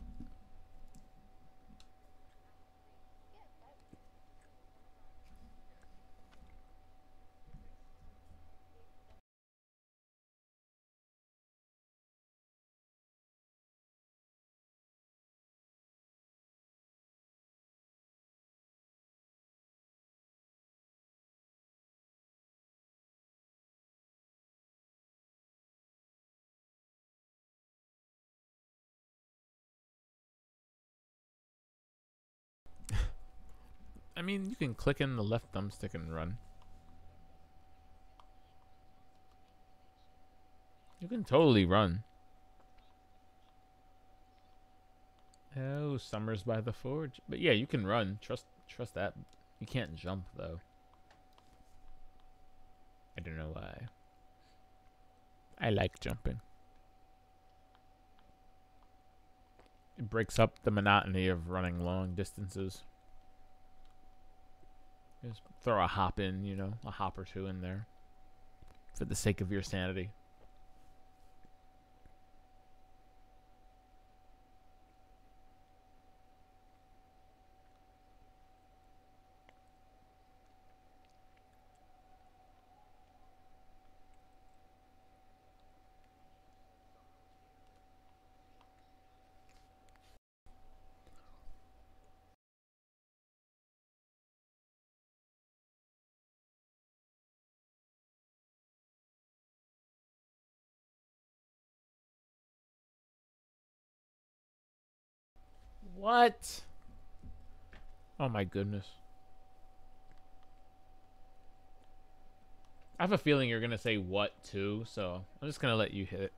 I mean, you can click in the left thumbstick and run. You can totally run. Oh, Summer's by the Forge. But yeah, you can run. Trust that. You can't jump though. I don't know why. I like jumping. It breaks up the monotony of running long distances. Just throw a hop in, you know, a hop or two in there. For the sake of your sanity. What? Oh my goodness. I have a feeling you're gonna say what too, so I'm just gonna let you hit it.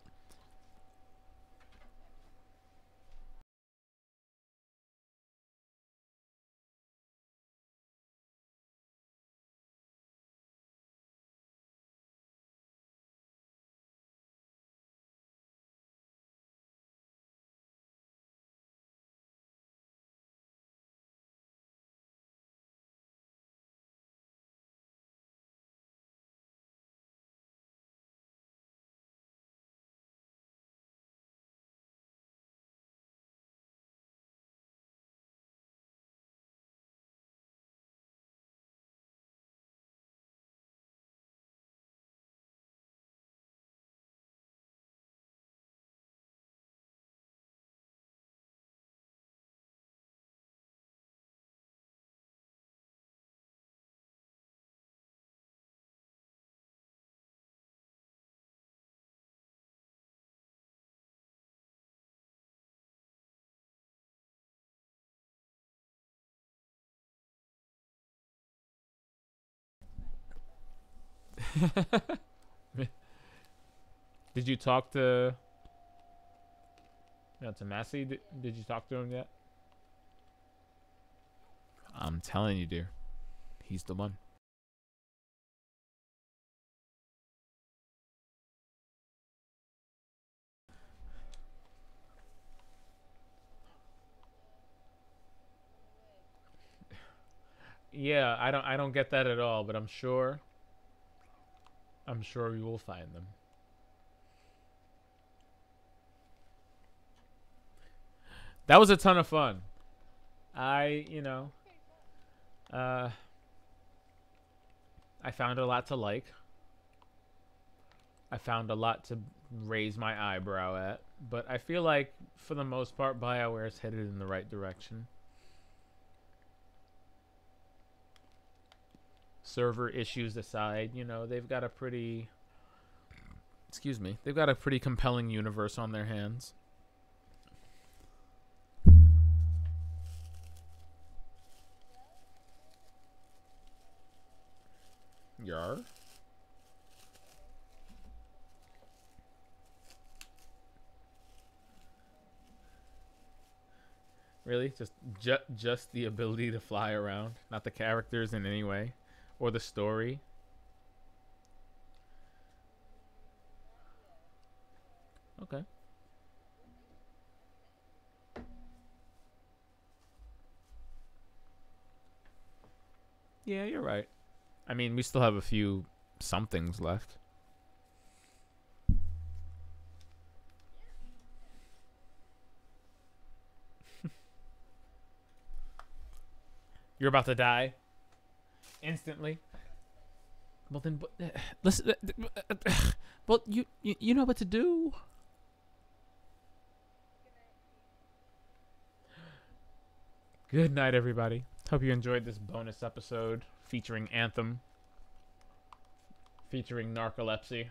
Did you talk to Massey? Did you talk to him yet? I'm telling you, dear. He's the one. Yeah, I don't get that at all, but I'm sure we will find them. That was a ton of fun. I found a lot to like. I found a lot to raise my eyebrow at, but I feel like for the most part BioWare's headed in the right direction. Server issues aside, you know, they've got a pretty they've got a pretty compelling universe on their hands. Yar. Really? Just the ability to fly around, not the characters in any way, or the story. Okay. Yeah, you're right. I mean, we still have a few somethings left. You're about to die instantly. Well then, listen. Well, you know what to do. Good night, everybody. Hope you enjoyed this bonus episode featuring Anthem, featuring narcolepsy,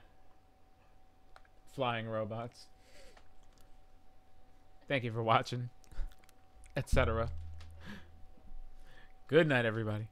flying robots. Thank you for watching, etc. Good night, everybody.